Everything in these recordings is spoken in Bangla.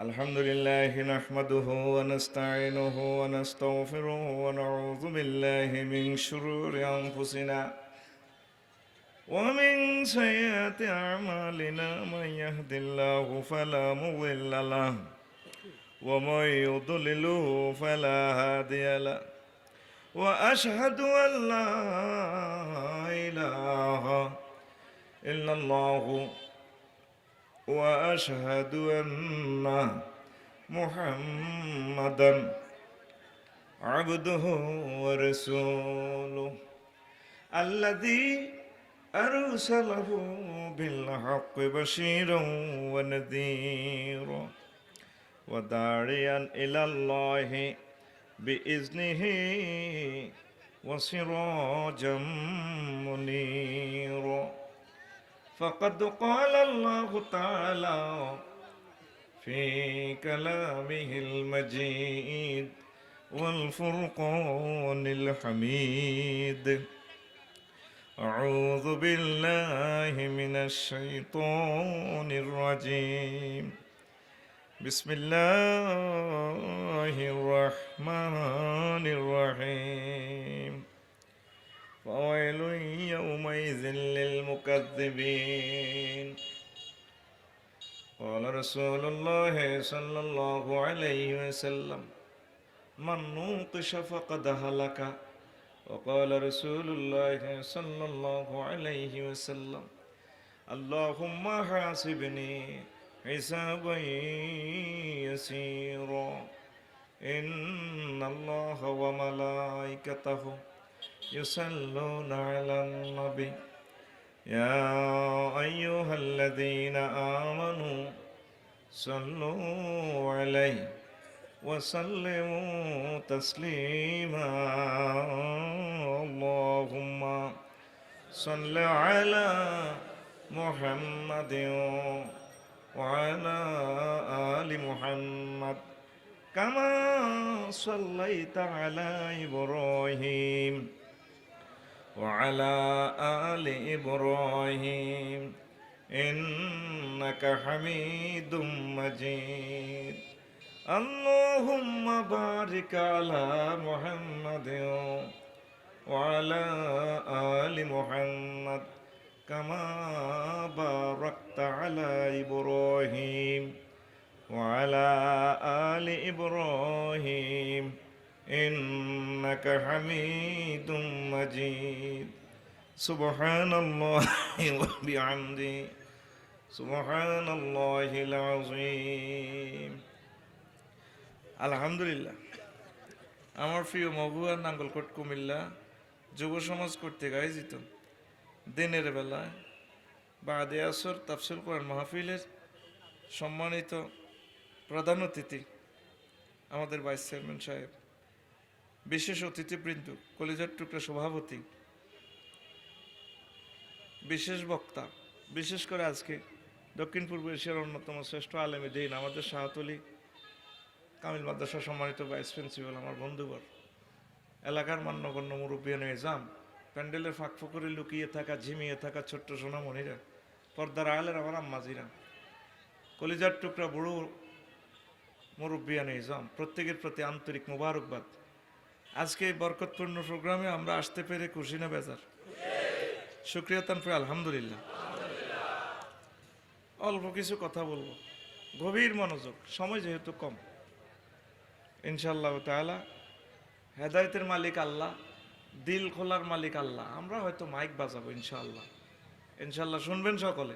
الحمد لله نحمده ونستعينه ونستغفره ونعوذ بالله من شرور أنفسنا ومن سيئات أعمالنا من يهد الله فلا مضل له ومن يضلله فلا هادي له وأشهد أن لا إله إلا الله وأشهد أن محمدا عبده ورسوله الذي أرسله بالحق بشيرا ونذيرا وداعيا إلى الله بإذنه وسراجا منيرا فقد قال الله تعالى في كلامه المجيد والفرقان الحميد أعوذ بالله من الشيطان الرجيم بسم الله الرحمن الرحيم فويل يومئذ للمكذبين قال رسول الله صلى الله عليه وسلم من نوقش فقد هلك وقال رسول الله صلى الله عليه وسلم اللهم حاسبني حسابا يسيرا إن الله وملائكته يصلون على النبي يا أيها الذين آمنوا صلوا عليه وسلموا تسليما اللهم صل على محمد وعلى آل محمد كما صليت على إبراهيم وعلى آل إبراهيم إنك حميد مجيد اللهم بارك على محمد وعلى آل محمد كما باركت على إبراهيم وعلى آل إبراهيم إنك حميد مجيد سبحان الله وبحمده سبحان الله العظيم আলহামদুলিল্লাহ। আমার প্রিয় মহুয়া নাঙ্গলকোট কুমিল্লা যুব সমাজ কর্তৃক আয়োজিত দিনের বেলায় বাদে আসর তাফসীর কোরআন মাহফিলের সম্মানিত প্রধান অতিথি আমাদের ভাইস চেয়ারম্যান সাহেব, বিশেষ অতিথিবৃন্দ, কলিজার টুকরা সভাপতি, বিশেষ বক্তা, বিশেষ করে আজকে দক্ষিণ পূর্ব এশিয়ার অন্যতম শ্রেষ্ঠ আলেমে দিন আমাদের শাহতলী কামিল মাদ্রাসা সম্মানিত ভাইস প্রিন্সিপাল, আমার বন্ধুবর, এলাকার মান্যগণ্য মুরব্বিয়ান নিজাম, প্যান্ডেলের ফাঁক ফকরে লুকিয়ে থাকা ঝিমিয়ে থাকা ছোট্ট সোনামণিরা, পর্দার আলের আমার আম্মাজিরা, কলিজার টুকরা বুড়ো মুরব্বিয়ান নিজাম, প্রত্যেকের প্রতি আন্তরিক মোবারকবাদ। আজকে এই বরকতপূর্ণ প্রোগ্রামে আমরা আসতে পেরে খুশি না বেজার? শুকরিয়া তানপুর আলহামদুলিল্লাহ। অল্প কিছু কথা বলবো, গভীর মনোযোগ, সময় যেহেতু কম। ইনশাআল্লাহ তাআলা হেদায়েতের মালিক আল্লাহ, দিল খোলার মালিক আল্লাহ। আমরা হয়তো মাইক বাজাবো ইনশাআল্লাহ। ইনশাআল্লাহ শুনবেন সকলে?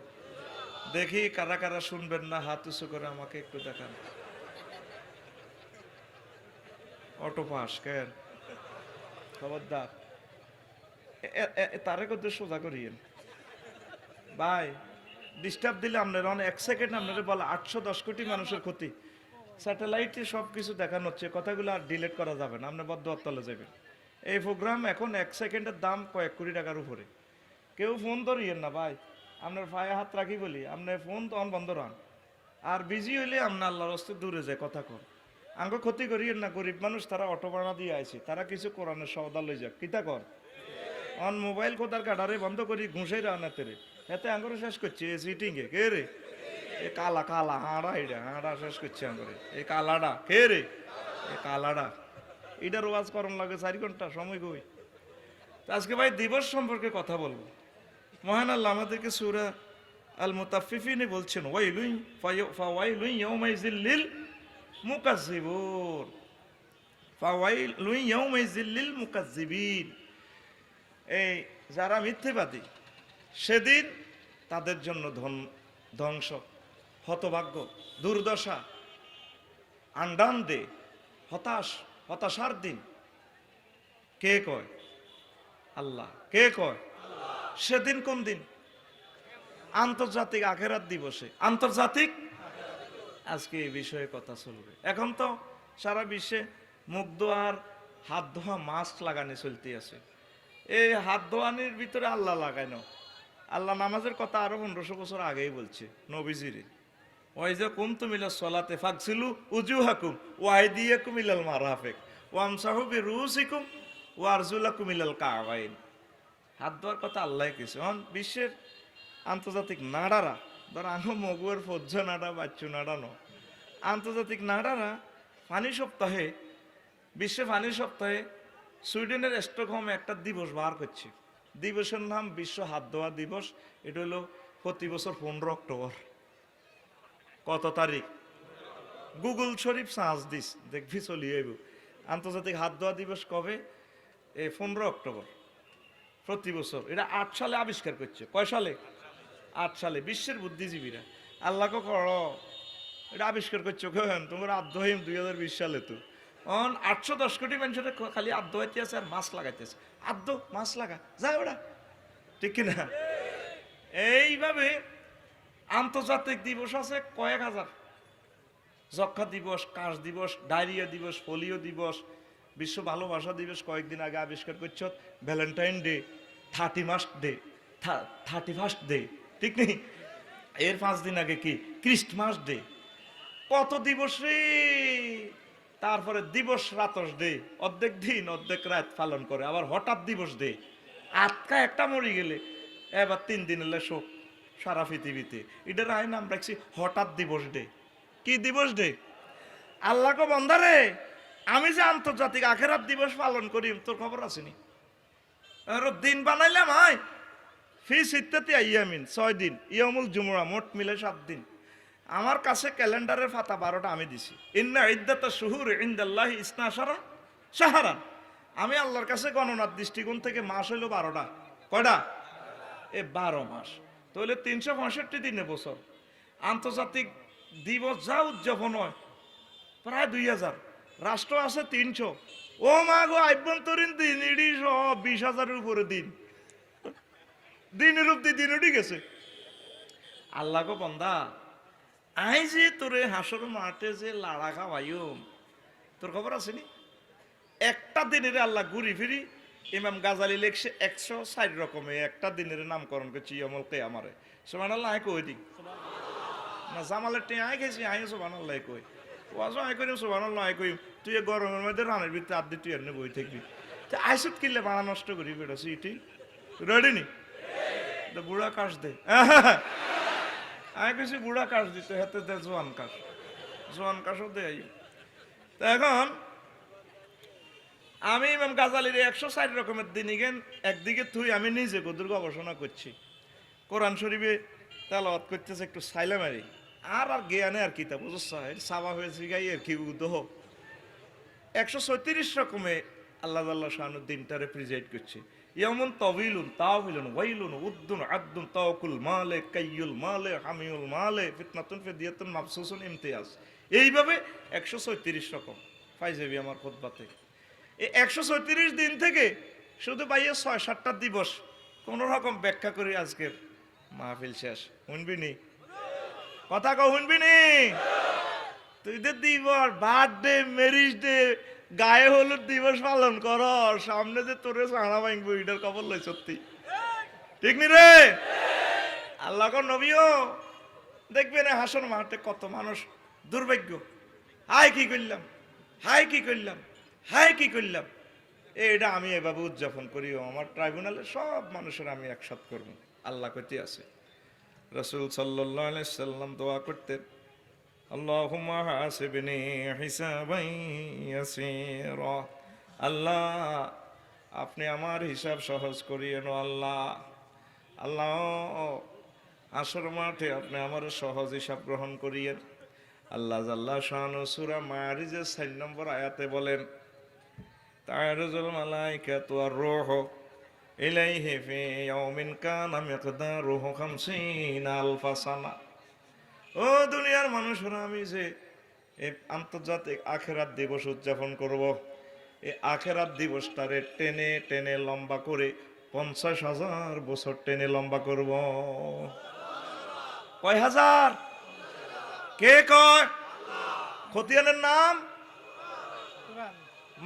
দেখি কারা কারা শুনবেন না, হাত উঁচু করে আমাকে একটু দেখান। অটো পাস কেন? খবরদার তারে কত সোজা করিয়েন ভাই, ডিস্টার্ব দিলে আপনার অনেক 1 সেকেন্ড আপনারা বলা 810 কোটি মানুষের ক্ষতি। স্যাটেলাইটে সব কিছু দেখানো হচ্ছে, কথাগুলো আর ডিলিট করা যাবে না, আপনি বদ্ধ তলে যাবেন। এই প্রোগ্রাম এখন 1 সেকেন্ডের দাম কয়েক কোটি টাকার উপরে। কেউ ফোন ধরিয়েন না ভাই, আপনার পায়ে হাত রাখি বলি, আপনার ফোন তখন বন্ধ রান। আর বিজি হইলে আপনার আল্লাহর রাস্তায় দূরে যায় কথা কর। আঙ্গ ক্ষতি করিয়েন না, গরিব মানুষ তারা অটো ভাড়া দিয়ে আইছে, তারা কিছু কোরআনের সওদা লই যাক, কিতা কর। অন মোবাইল কোথার কাটারে বন্ধ করি ঘুষাই রানাতে রে, এতে আঙ্গুর শেষ করছে সিটিংয়ে কে রে এ কালা কালা হাঁড়া এটা হাঁড়া শেষ করছে করে এই কালাটা কে রে এই কালাটা এটার ওয়াজ করণ লাগে 4 ঘন্টা সময় কই। আজকে ভাই দিবস সম্পর্কে কথা বলবো। মহান আল্লাহ আমাদেরকে সূরা আল মুতাফফিফিনে বলছেন ওয়াইলুন ফাওয়াইলুন ইয়াউমাইজিল লিল মুকাজ্জিবুন ফাওয়াইলুন ইয়াউমাইজিল লিল মুকাজ্জিবিন। এই যারা মিথ্যাবাদী সেদিন তাদের জন্য ধ্বংস, হতভাগ্য, দুর্দশা, আন্ডান দে, হতাশার দিন। কে কয়? আল্লাহ। কে কয়? সেদিন কোন দিন? আন্তর্জাতিক আখেরাত দিবসে। আন্তর্জাতিক আজকে এই বিষয়ে কথা চলবে। এখন তো সারা বিশ্বে মুখ ধোয়ার হাত ধোয়া মাস্ক লাগানো চলতে আছে। এই হাত ধোয়ানির ভিতরে আল্লাহ লাগানো। আল্লাহ নামাজের কথা আরো 1500 বছর আগেই বলছে নবীজিরে। ওই যে কুমতুম ইলাস সালাতে ফাগসিলু উজুহাকুম ওয়া আইদিয়াকুম ইলাল মারাফিক ওয়ামসাহু বিরুসিকুম ওয়া আরজুলাকুম ইলাল কাবাইন। হাত ধোয়ার কথা আল্লাহ কিছু। বিশ্বের আন্তর্জাতিক নাড়ারা, ধর আনো মগুয়ের ফজ্জ নাড়া বাচ্চু নাড়ানো আন্তর্জাতিক নাড়ারা পানি সপ্তাহে, বিশ্বে পানি সপ্তাহে সুইডেনের স্টকহোমে একটা দিবস বার করছে। দিবসের নাম বিশ্ব হাত ধোয়া দিবস। এটা হলো প্রতি বছর 15 অক্টোবর। কত তারিখ? গুগল শরীফ সার্চ দিস দেখবি চলি আইব। আন্তর্জাতিক হাত ধোয়া দিবস কবে? এই 15 অক্টোবর প্রতি বছর। এটা 8 সালে আবিষ্কার করছে। কয় সালে? 8 সালে। বিশ্বের বুদ্ধিজীবীরা আল্লাহকে কর এটা আবিষ্কার করছো কেন? তোমার আদ্যহিম 2020 সালে তো 810 কোটি মানুষের খালি আদ্য হইতে আছে আর মাছ লাগাইতেছে। আদ্য মাছ লাগা যায় ওরা, ঠিক কিনা? এইভাবে আন্তর্জাতিক দিবস আছে কয়েক হাজার। যক্ষা দিবস, কাশ দিবস, ডায়রিয়া দিবস, পোলিও দিবস, বিশ্ব ভালোবাসা দিবস কয়েকদিন আগে আবিষ্কার করছ। ভ্যালেন্টাইন ডে, 31st ডে, ঠিক নেই? এর 5 দিন আগে কি ক্রিস্টমাস ডে। কত দিবস রে! তারপরে দিবস রাতস ডে, অর্ধেক দিন অর্ধেক রাত পালন করে। আবার হঠাৎ দিবস ডে, আটকা একটা মরে গেলে এবার 3 দিন এলে শোক সারা পৃথিবীতে। এটার আয় নাম রাখছি হঠাৎ দিবস ডে। কি দিবস ডে? আল্লাহকে বন্ধারে, আমি যে আন্তর্জাতিক আখেরাত দিবস পালন করি তোর খবর আসেনি? দিন বানাইলাম হয় ফি সিত্তাতি আইয়ামিন, 6 দিন, ইয়ামুল জুমুরা, মোট মিলে 7 দিন। আমার কাছে ক্যালেন্ডারের পাতা 12টা আমি দিছি। ইন্না ইদ্দাতা শুহুর ইনদাল্লাহি 12 শাহরান। আমি আল্লাহর কাছে গণনার দৃষ্টিকোণ থেকে মাস হইল 12টা। কয়টা? 12 মাস। তাহলে 365 দিনে বছর। আন্তর্জাতিক দিবস যা উদযাপন হয় প্রায় 2000। রাষ্ট্র আছে 300। ও মা গো, আভ্যন্তরীণ দিন ইডি 20,000-এর উপরে দিন। দিনের অব্দি দিন উঠে গেছে। আল্লাহ গো বন্দা, আই যে তোরে হাসর মাঠে যে লাড়া খাওয়াইও তোর খবর আসেনি? একটা দিনের আল্লাহ ঘুরি ফিরি ইমাম গাজালি লেখছে 104 রকমে একটা দিনের নামকরণ করছি ইয়ামুল কিয়ামারে। সুবহানাল্লাহ। আই কই দি না জামালের টি আই গেছি, আই সুবহানাল্লাহ কই ওয়াজ আই করি সুবহানাল্লাহ আই কই। তুই গরমের মধ্যে রানের ভিতরে আদি তুই এনে বই থাকবি, আইসুত কিনলে বাড়া নষ্ট করি বেটা। সিটি রেডি নি? বুড়া কাশ দে। আমি কিছু বুড়া কাশ দিতে হাতে দে জোয়ান কাশ, জোয়ান কাশও দে। এখন আমি ইমাম গাজালির 104 রকমের দিন গেন একদিকে তুই আমি নিজে কদুর গবেষণা করছি, কোরআন শরীফে তেলাওয়াত করতেছে একটু সাইলা মারি আর জ্ঞানে আর কিতাব বুঝছ সাবা হয়েছে গাই আর কি উদহ 134 রকমে আল্লাহ আল্লাহ শাহানুর দিনটা রিপ্রেজেন্ট করছে। ইয়ামুন তাওয়িলুন তাওয়িলুন ওয়াইলুন উদ্দুন আদ্দুন তাওকুল মালে কাইয়ুল মালে হামিউল মালে ফিতনাতুন ফিদিয়াতুন মাবসুসুন ইমতিয়াজ। এইভাবে 134 রকম পাই যাবি আমার খুতবাতে। এই 134 দিন থেকে শুধু পাইয়ে 6-7টা দিবস কোন রকম ব্যাখ্যা করি আজকের মাহফিল শেষ। শুনবি নি কথা? কও শুনবি নি? তুই তো দিবস বার্থডে ম্যারিজ ডে গায়ে হলুদ দিবস পালন কর, সামনে যে তোরে চাঁড়া ভাঙবো এটার খবর লই সত্যি, ঠিক নি রে? আল্লাহ নবীও দেখবেন হাসন মাঠে কত মানুষ দুর্ভাগ্য, হাই কি করলাম, হাই কি করলাম, হাই কি করলাম। এটা আমি এভাবে উদযাপন করিও আমার ট্রাইব্যুনালে সব মানুষের আমি একসাথ করব। আল্লাহ কইতে আছে রাসূল সাল্লাল্লাহু আলাইহি সাল্লাম দোয়া করতেন, আল্লাহুম্মা হাসিবনি হিসাবান ইয়াসীরা। আল্লাহ, আপনি আমার হিসাব সহজ করিয়েন আল্লাহ। আল্লাহ, আসর মাঠে আপনি আমার সহজ হিসাব গ্রহণ করিয়েন। আল্লাহ জাল্লা শানু সূরা মারিজের 4 নম্বর আয়াতে বলেন, তা'রুজুল মালাইকাতু ওয়ার রূহু ইলাইহি ফি ইয়াউমিন কানা মিকদারুহু 50 আলফা সানা। ও দুনিয়ার মানুষরা, আমি যে এই আন্তর্জাতিক আখেরাত দিবস উদযাপন করব, এই আখেরাত দিবসটারে টেনে টেনে লম্বা করে 50,000 বছর টেনে লম্বা করব। কয় হাজার? কে কয়? খতিয়ানের নাম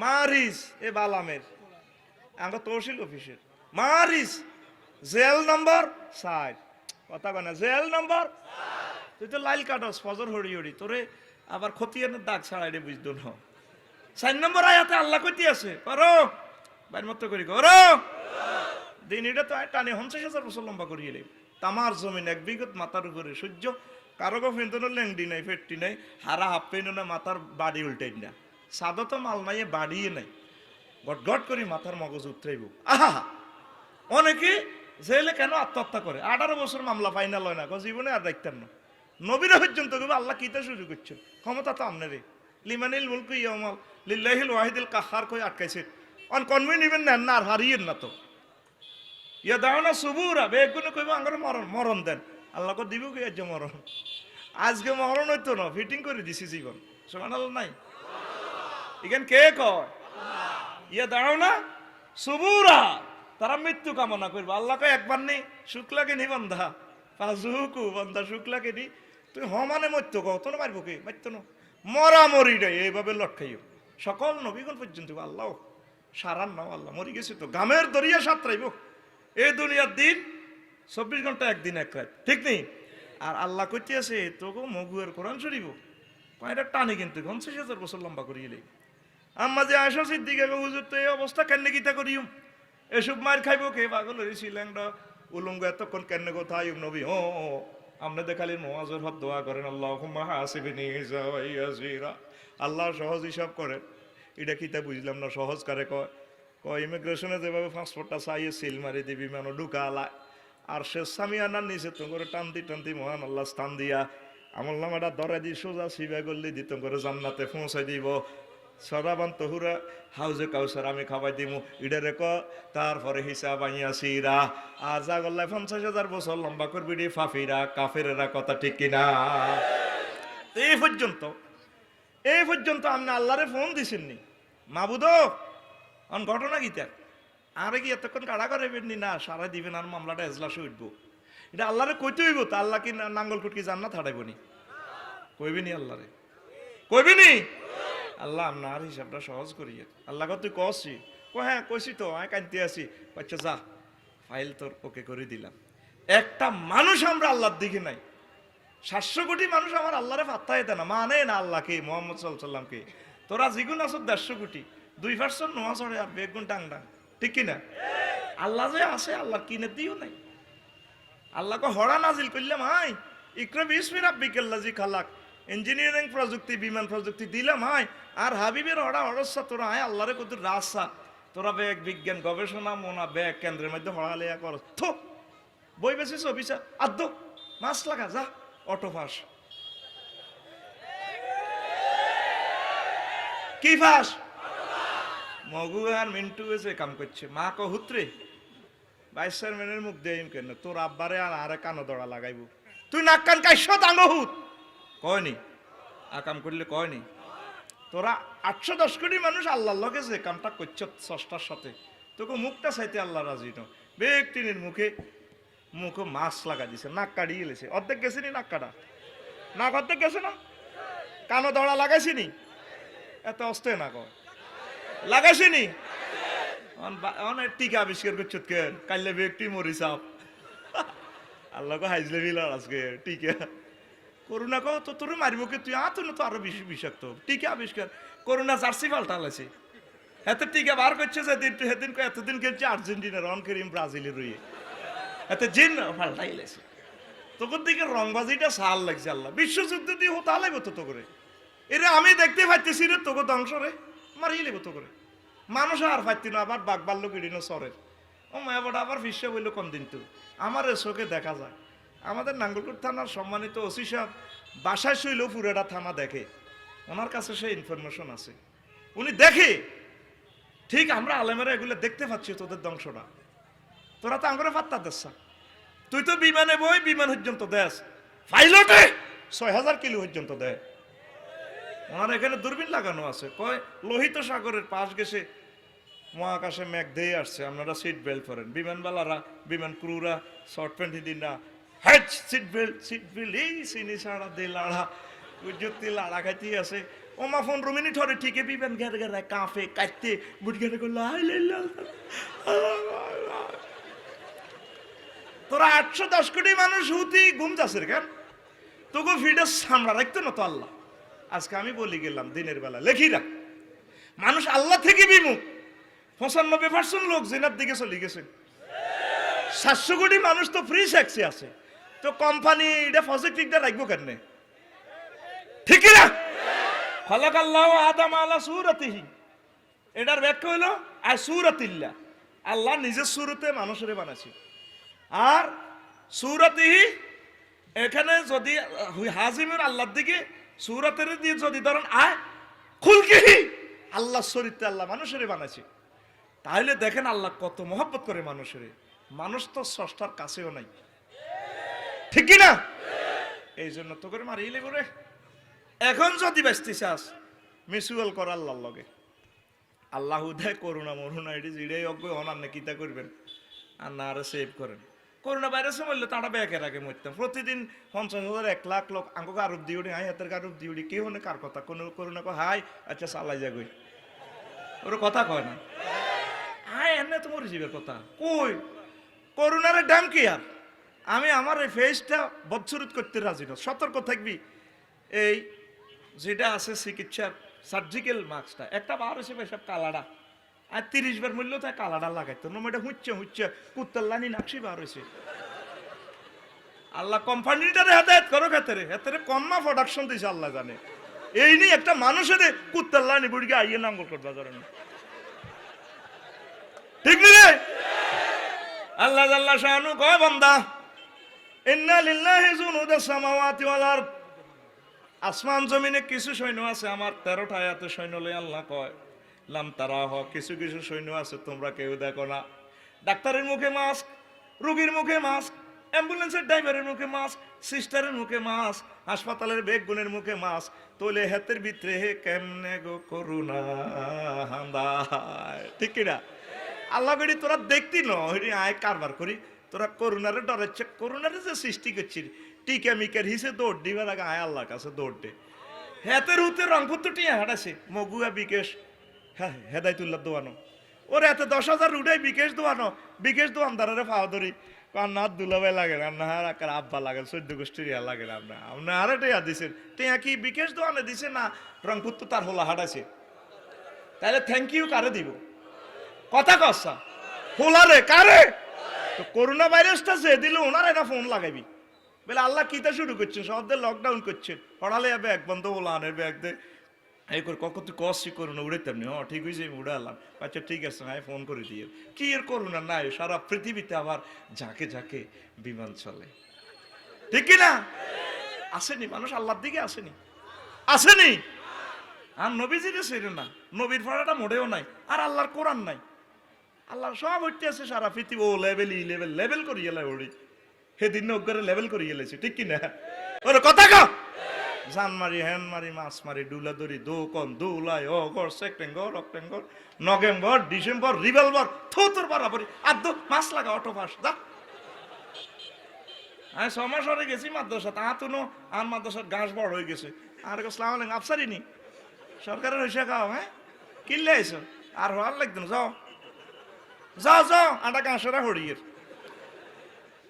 মারিস এ বালামের, আমরা তহসিল অফিসের মারিস, জেল নম্বর 4। কথা কয় না, জেল নম্বর। তুই তো লাইল কাটস ফজর হড়ি হড়ি, তোরে আবার খতিয়ানের দাগ ছাড়াই রে, বুঝতো না। 4 নম্বর আয়াতে আল্লাহ কইতে আছে, করো বাইর মত করি, করো দিন। এটা তো টানে 50,000 বছর লম্বা করিয়ে এলে তামার জমিন এক বিগত মাথার উপরে সূর্য, কারো ফেন্তনের ল্যাংডি নাই, ফেটটি নাই, হারা হাফ পেন না, মাথার বাড়ি উল্টাই না, সাদা তো মাল নাই, বাড়িয়ে নাই, গট গট করি মাথার মগজ উত্তরাইব। আহা, অনেকে জেলে কেন আত্মহত্যা করে? 18 বছর মামলা ফাইনাল হয় না, জীবনে আর দেখতেন না। নবীরা পর্যন্ত আল্লাহ কিতা শুরু করছে, ক্ষমতা তো আমনেরে লিমানিল মুলকু ইয়াউমাল লিল্লাহিল ওয়াহিদিল কাহ্হার কই আটকাইছে। অন কনভেন নিবেন না, আর হারিয়েন না তো। ইয়া দাও না সুবুরা বেগুনে কইব আঙ্গরে মরণ, মরণ দেন, আল্লাহ কো দিব কি আজ মরণ? আজকে মরণ হইতো না, ফিটিং করে দিছি জীবন। সুবহানাল্লাহ নাই? ইখান কে কয়? ইয়া দাও না সুবুরা, তারা মৃত্যু কামনা করবে। আল্লাহ কয় একবার নেই, শুক্লাকে নি বন্ধা ফাজুকু বন্ধা, শুক্লাকে নি তুই মানে মরতো কত না মারবো, কে মারতো না, মরা মরি রে, এইভাবে লটকাইও। সকল নবীগণ পর্যন্ত আল্লাহ সারান নাও, আল্লাহ মরি গেছে তো গামের দরিয়া সাঁতরাইব। এই দুনিয়ার দিন 24 ঘন্টা একদিন এক রাত, ঠিক নেই? আর আল্লাহ কইতে আছে তোকে মগুয়ের কোরআন শরীফ এটা টানে কিন্তু 50,000 বছর লম্বা করিয়ে এলে। আম্মা যে আয়সা সিদ্দিকা হুজুর তো এই অবস্থা কেন গীতা করিও, এসব মার খাইব কে? পাগল হয়েছিলেন উলঙ্গ এতক্ষণ কেন কোথায় নবী? ও আপনি দেখালেন মোয়াজের হদ দোয়া করেন, আল্লাহুম্মা হাসিবনি হিসাবান ইয়াসীরা। আল্লাহ সহজ হিসাব করেন। এটা কিতা বুঝলাম না, সহজ কারে কয়? কয় ইমিগ্রেশনে যেভাবে পাসপোর্টটা চাইয়ে সিল মারি দিবি মানুষ ঢুকালা, আর সে সামিয়ানার নিচে তো করে টানতি টানতি মহান আল্লাহ স্থান দিয়া আমল নামাটা ধরে দি সোজা সিবা করলে দিত করে জান্নাতে পৌঁছাই দিব। সরাবান তহুরা হাউজে কাউসার আমি খাবাই দিমু, ইডারে ক তারপরে হিসাব আইয়াসিরা। আর যা গল্লায় 50,000 বছর লম্বা করবি রে ফাফিরা কাফেরেরা, কথা ঠিক কিনা? এই পর্যন্ত আপনি আল্লাহরে ফোন দিছেননি মাবুদ অন ঘটনা গীতা আরে কি এতক্ষণ কাড়া করাবেননি? না, সারা দিবেন আর মামলাটা এজলাসে উঠবো। এটা আল্লাহরে কইতে হইব তো, আল্লাহ কি নাঙ্গল কুটকি জান্নাত হারাইবনি? কইবিনি আল্লাহরে, কইবিনি? আল্লাহ আপনার হিসাবটা সহজ করিয়ে। আল্লাহ তুই কছি? হ্যাঁ কইছি তো, আমি কানতে আছি। আচ্ছা যা, ফাইল তোর ওকে করে দিলাম। একটা মানুষ আমরা আল্লাহর দিকে নাই, 700 কোটি মানুষ আমার আল্লাহরে পাত্তাই দেয় না, মানে না আল্লাহকে, মোহাম্মদ সাল্লাল্লাহু আলাইহি সাল্লামকে। তোরা যেগুন আছো 150 কোটি, 2% নোয়া চড়ে আর বেগুন টাং টাং, ঠিক কিনা? আল্লাহ যে আছে, আল্লাহ কিনে দিও নাই। আল্লাহকে হরা নাজিল করলাম, হাই ইকরা বিসমি রাব্বিকাল্লাযী খালাক, ইঞ্জিনিয়ারিং প্রযুক্তি, বিমান প্রযুক্তি দিলাম, হাই আর হাবিবের হরা হরসা তোরা, হাই আল্লাহরে কত রাসা তোরা ব্যাগ বিজ্ঞান গবেষণা মোনা ব্যাগ কেন্দ্রের মধ্যে হড়ালেয়া কর, থো বই বেশিস অফিসা আদ্য মাছ লাগা যা অটো ফাঁস। কি ফাঁস? মগু আর মিন্টু এসে কাম করছে। মা কহুত্রে ভাইস চেয়ারম্যানের মুখ দিয়ে কেন তোর আব্বারে আর আরে কানো দড়া লাগাইব, তুই নাক কান কাইস তাঙ্গহুত কয়নি, আকাম করলে কয়নি? তোরা 810 কোটি মানুষ আল্লাহর লগে যে কামটা করছ ষষ্ঠার সাথে, তোকে মুখটা চাইতে আল্লাহ রাজি ন। ব্যক্তির মুখে মাছ লাগা দিছে, নাক কাটিয়ে গেছে, অর্ধেক গেছে নি নাক কাটা, নাক অর্ধেক গেছে না, কানো দড়া লাগাইছি নি, এত অস্তে না কয় লাগাইছি নি। অনেক টিকা আবিষ্কার করছো কেন? কাইলে ব্যক্তি মরি চাপ আল্লাহকে হাইজলে মিলার আজকে টিকা করোনা কো তো তোর মারিব কে, তুই আতুন তো আরো বেশি বিষাক্ত। টিকা আবিষ্কার করোনা জার্সি পাল্টালাছে, এত টিকা বার করছে যেদিন সেদিন এতদিন খেলছে আর্জেন্টিনার, অন করিম ব্রাজিলের রইয়ে, এত জিন পাল্টাইলেছে। তোর দিকে রংবাজিটা সাল লাগছে আল্লাহ, বিশ্বযুদ্ধ দিয়ে হতা লাগবে তো করে। এরে আমি দেখতে পাইতেছি রে তোকে ধ্বংস রে, মারিয়ে লেবো তো করে। মানুষ আর পাইতি না, আবার বাঘ বাল্য কিড়িনো সরের। ও মায়াবাটা আবার ফিসে বললো কোন দিন তো আমার চোখে দেখা যায়। আমাদের নাঙ্গলকোট থানার সম্মানিত ওসি সাহেব বাসায় শুইলেও পুরোটা থানা দেখে, ওনার কাছে সেই ইনফরমেশন আছে, উনি দেখে ঠিক আমরা আলেমেরা এগুলো দেখতে পাচ্ছি তোদের ধ্বংসটা। তোরা তো আঙ্গুরে পাত্তা দেশ, তুই তো বিমানে বই বিমান পর্যন্ত দেশ, পাইলটে ৬,০০০ কিলো পর্যন্ত দেয়। ওনার এখানে দূরবীন লাগানো আছে, কয় লোহিত সাগরের পাশ গেছে মহাকাশে মেঘ দিয়ে আসছে, আপনারা সিট বেল্ট পরেন। বিমানবালারা বিমান ক্রুরা শর্ট প্যান্ট দিন না, হ্যাট সিট বেল্ট এই চিনি ছাড়া দে লাড়া উজ্জ্বতি লাড়া খাইতেই আছে। ওমা ১৫ মিনিট হরে ঠিকই বিমান ঘেরে ঘেরে কাঁপে কাটতে বুট ঘেরে করলো। তোরা ৮১০ কোটি মানুষ হুতি ঘুম যাচ্ছে কেন? তোকে ফিডে সামলা রাখতো না তো আল্লাহ। আজকে আমি বলি গেলাম দিনের বেলা লেখি রাখ, মানুষ আল্লাহ থেকে বিমুখ। ৯৫% লোক জিনার দিকে চলে গেছে। ৭০০ কোটি মানুষ তো ফ্রি সেক্সে আছে, তো কোম্পানি এটা পজিটিভটা রাখবো কেন? ঠিক না? খালাকাল্লাহু আদম আলা সূরাতিহি, এটার ব্যাখ্যা হলো আর সূরাতিল্লাহ, আল্লাহ নিজের সূরতে মানুষের বানাইছে। আর সূরাতিহি এখানে যদি হাজিমের আল্লাহর দিকে সূরাতের দিয়ে যদি ধরেন আয় খুলকিহি, আল্লাহর চরিত্রে আল্লাহ মানুষের বানাইছে। তাহলে দেখেন আল্লাহ কত মহব্বত করে মানুষের। মানুষ তো স্রষ্টার কাছেও নাই, ঠিক না? এই জন্য তো করে মারিয়ে লেবো রে। এখন যদি ব্যস্ত চাস মিউচুয়াল কর আল্লাহর লগে, আল্লাহ উদয় করুণা মরুণা এটি জিড়ে অজ্ঞ হনার না কিতা করবেন আর না আরো সেভ করেন। করোনা ভাইরাসে মরলে তারা ব্যাকের আগে মরতাম। প্রতিদিন ৫০,০০০ ১ লাখ লোক আঙ্ক আরব দিউড়ি হাই হাতের আরব দিউড়ি, কেউ না কার কথা কোনো করোনা কো হাই আচ্ছা চালাই যা গই, ওর কথা কয় না হাই এনে তোমার জীবের কথা কই। করোনার দাম কি? আর আমি আমার এই ফেসটা বদসুরত করতে রাজি না। সতর্ক থাকবি, এই যেটা আছে চিকিৎসার সার্জিক্যাল মাস্কটা একটা বার হয়েছে সব কালাডা, আর ৩০ বার মূল্য তাই কালাডা লাগাইতো নমটা হুচ্ছে কুত্তাল্লানি নাকশি বার হয়েছে। আল্লাহ কোম্পানিটারে হেদায়ত করো ক্ষেত্রে হেতরে কম্মা প্রোডাকশন দিয়েছে আল্লাহ জানে। এই নিয়ে একটা মানুষের কুত্তাল্লানি বুড়িকে আইয়ে নাঙ্গল করবা ধরেন, ঠিক রে? আল্লাহ আল্লাহ শাহানু কয় বান্দা ইন্না লিল্লাহি জুনুদাস সামাওয়াতি ওয়াল আরদ, আসমান জমিনে কিছু সৈন্য আছে আমার। ১৩টা আয়াতে সৈন্য লই আল্লাহ কয় লাম তারাহ, কিছু কিছু সৈন্য আছে তোমরা কেউ দেখো না। ডাক্তারের মুখে মাস্ক, রোগীর মুখে মাস্ক, অ্যাম্বুলেন্সের ড্রাইভারের মুখে মাস্ক, সিস্টারের মুখে মাস্ক, হাসপাতালের বেগুনের মুখে মাস্ক। তোলে হাতের ভিতরে হে কেমনে গো করুণা হান্দায়, ঠিক কিনা? আল্লাহ করি তোরা দেখতি নই আয় কারবার করি, তোরা করুণারে ডরাচ্ছে। করুণারে যে সৃষ্টি করছিস টিকা মিকার হিসে দৌড় দিবার আগে আয় আল্লাহর কাছে দৌড় দে। হেতের হুতে রংপুর তো টিয়া হাঁটাছে মগুয়া বিকেশ, হ্যাঁ হেদায়তুল্লাহ দোয়ানো ওরে এত ১০,০০০ উঠাই বিকেশ দোয়ানো, বিকেশ দোয়ানদারে পাওয়া ধরি কান্না দুলাভাই লাগে না না আর আব্বা লাগে ১৪ গোষ্ঠীর ইয়া লাগে না আপনার আপনি আরে টিয়া দিছেন টিয়া কি বিকেশ দোয়ানে দিছে না রংপুর তো তার হোলা হাঁটাছে? তাহলে থ্যাংক ইউ কারে দিব? কথা কসা হোলারে কারে? তো করোনা ভাইরাসটা যে দিল ওনার এটা ফোন লাগাবি বলে আল্লাহ কিতা শুরু করছেন, সবদের লকডাউন করছেন, পড়ালে ব্যাগ বন্ধ হলো আনের ব্যাগ দে এই করে কখন তুই কষ্ট করুন উড়ে তেমনি হ্যাঁ ঠিক হয়েছে আমি উড়ে আলাম। আচ্ছা ঠিক আছে হ্যাঁ ফোন করে দিয়ে কি এর করুন নাই সারা পৃথিবীতে আবার ঝাঁকে ঝাঁকে বিমান চলে, ঠিক কিনা? আসেনি মানুষ আল্লাহর দিকে আসেনি, আসেনি। আর নবীজিরে ছেড়ে না, নবীর ভাড়াটা মোটেও নাই, আর আল্লাহর কোরআন নাই। আল্লাহর সব উঠতে আছে সারা পৃথিবী ও লেভেল ই লেভেল লেভেল করি গেলে ওড়ি সেদিন অজ্ঞারে লেভেল করি গেলেছে, ঠিক কিনা? ওর কথা কা জান মারি হ্যান মারি মাছ মারি ডুলা দড়ি দো কন দৌলাই অগর September October November December revolver থোতর বরাবরই আর দো মাছ লাগা অটো পাস যা। আমি ৬ মাস হয়ে গেছি মাদ্রাসা তা তুনো আর মাদ্রাসার ঘাস বড় হয়ে গেছে। আর সালাম আলাইকুম আফসারিনি সরকারের হইসা খাও হ্যাঁ কিনলে আইসো আর হওয়ার লাগতো না যাও যাও যাও আটা কাঁসরা হরিয়ের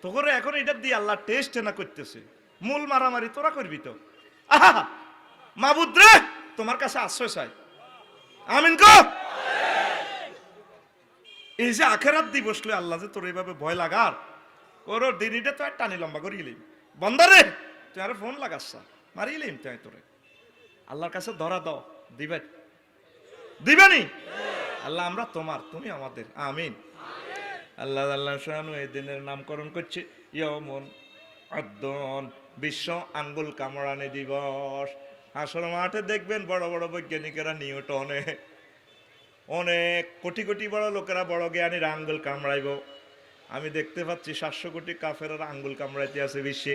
তো করে এখন এটা দিয়ে আল্লাহ টেস্ট না করতেছে। মূল মারামারি তোরা করবি তো। আহা মাবুদ রে তোমার কাছে আশ্রয় চাই, আমিন কো। এই যে আখেরাত দিবস আল্লাহ যে তোর এইভাবে ভয় লাগার ওর দিনটা তো আর টানি লম্বা করি গেলি বন্দারে তুই আরে ফোন লাগাচ্ছা মারিলিম তুই তোরে আল্লাহর কাছে ধরা দাও দিবে দিবেনি আল্লাহ আমরা তোমার তুমি আমাদের আমিন আল্লাহ আল্লাহ শানু এই দিনের নামকরণ করছে ইয়মন আদ্দন বিশ্ব আঙ্গুল কামড়ানি দিবস হাসর মাঠে দেখবেন বড় বড় বৈজ্ঞানিকেরা নিউটনে অনেক কোটি কোটি বড় লোকেরা বড় জ্ঞানীর আঙ্গুল কামড়াইব আমি দেখতে পাচ্ছি 700 কোটি কাফেরের আঙ্গুল কামড়াইতে আছে বিশ্বে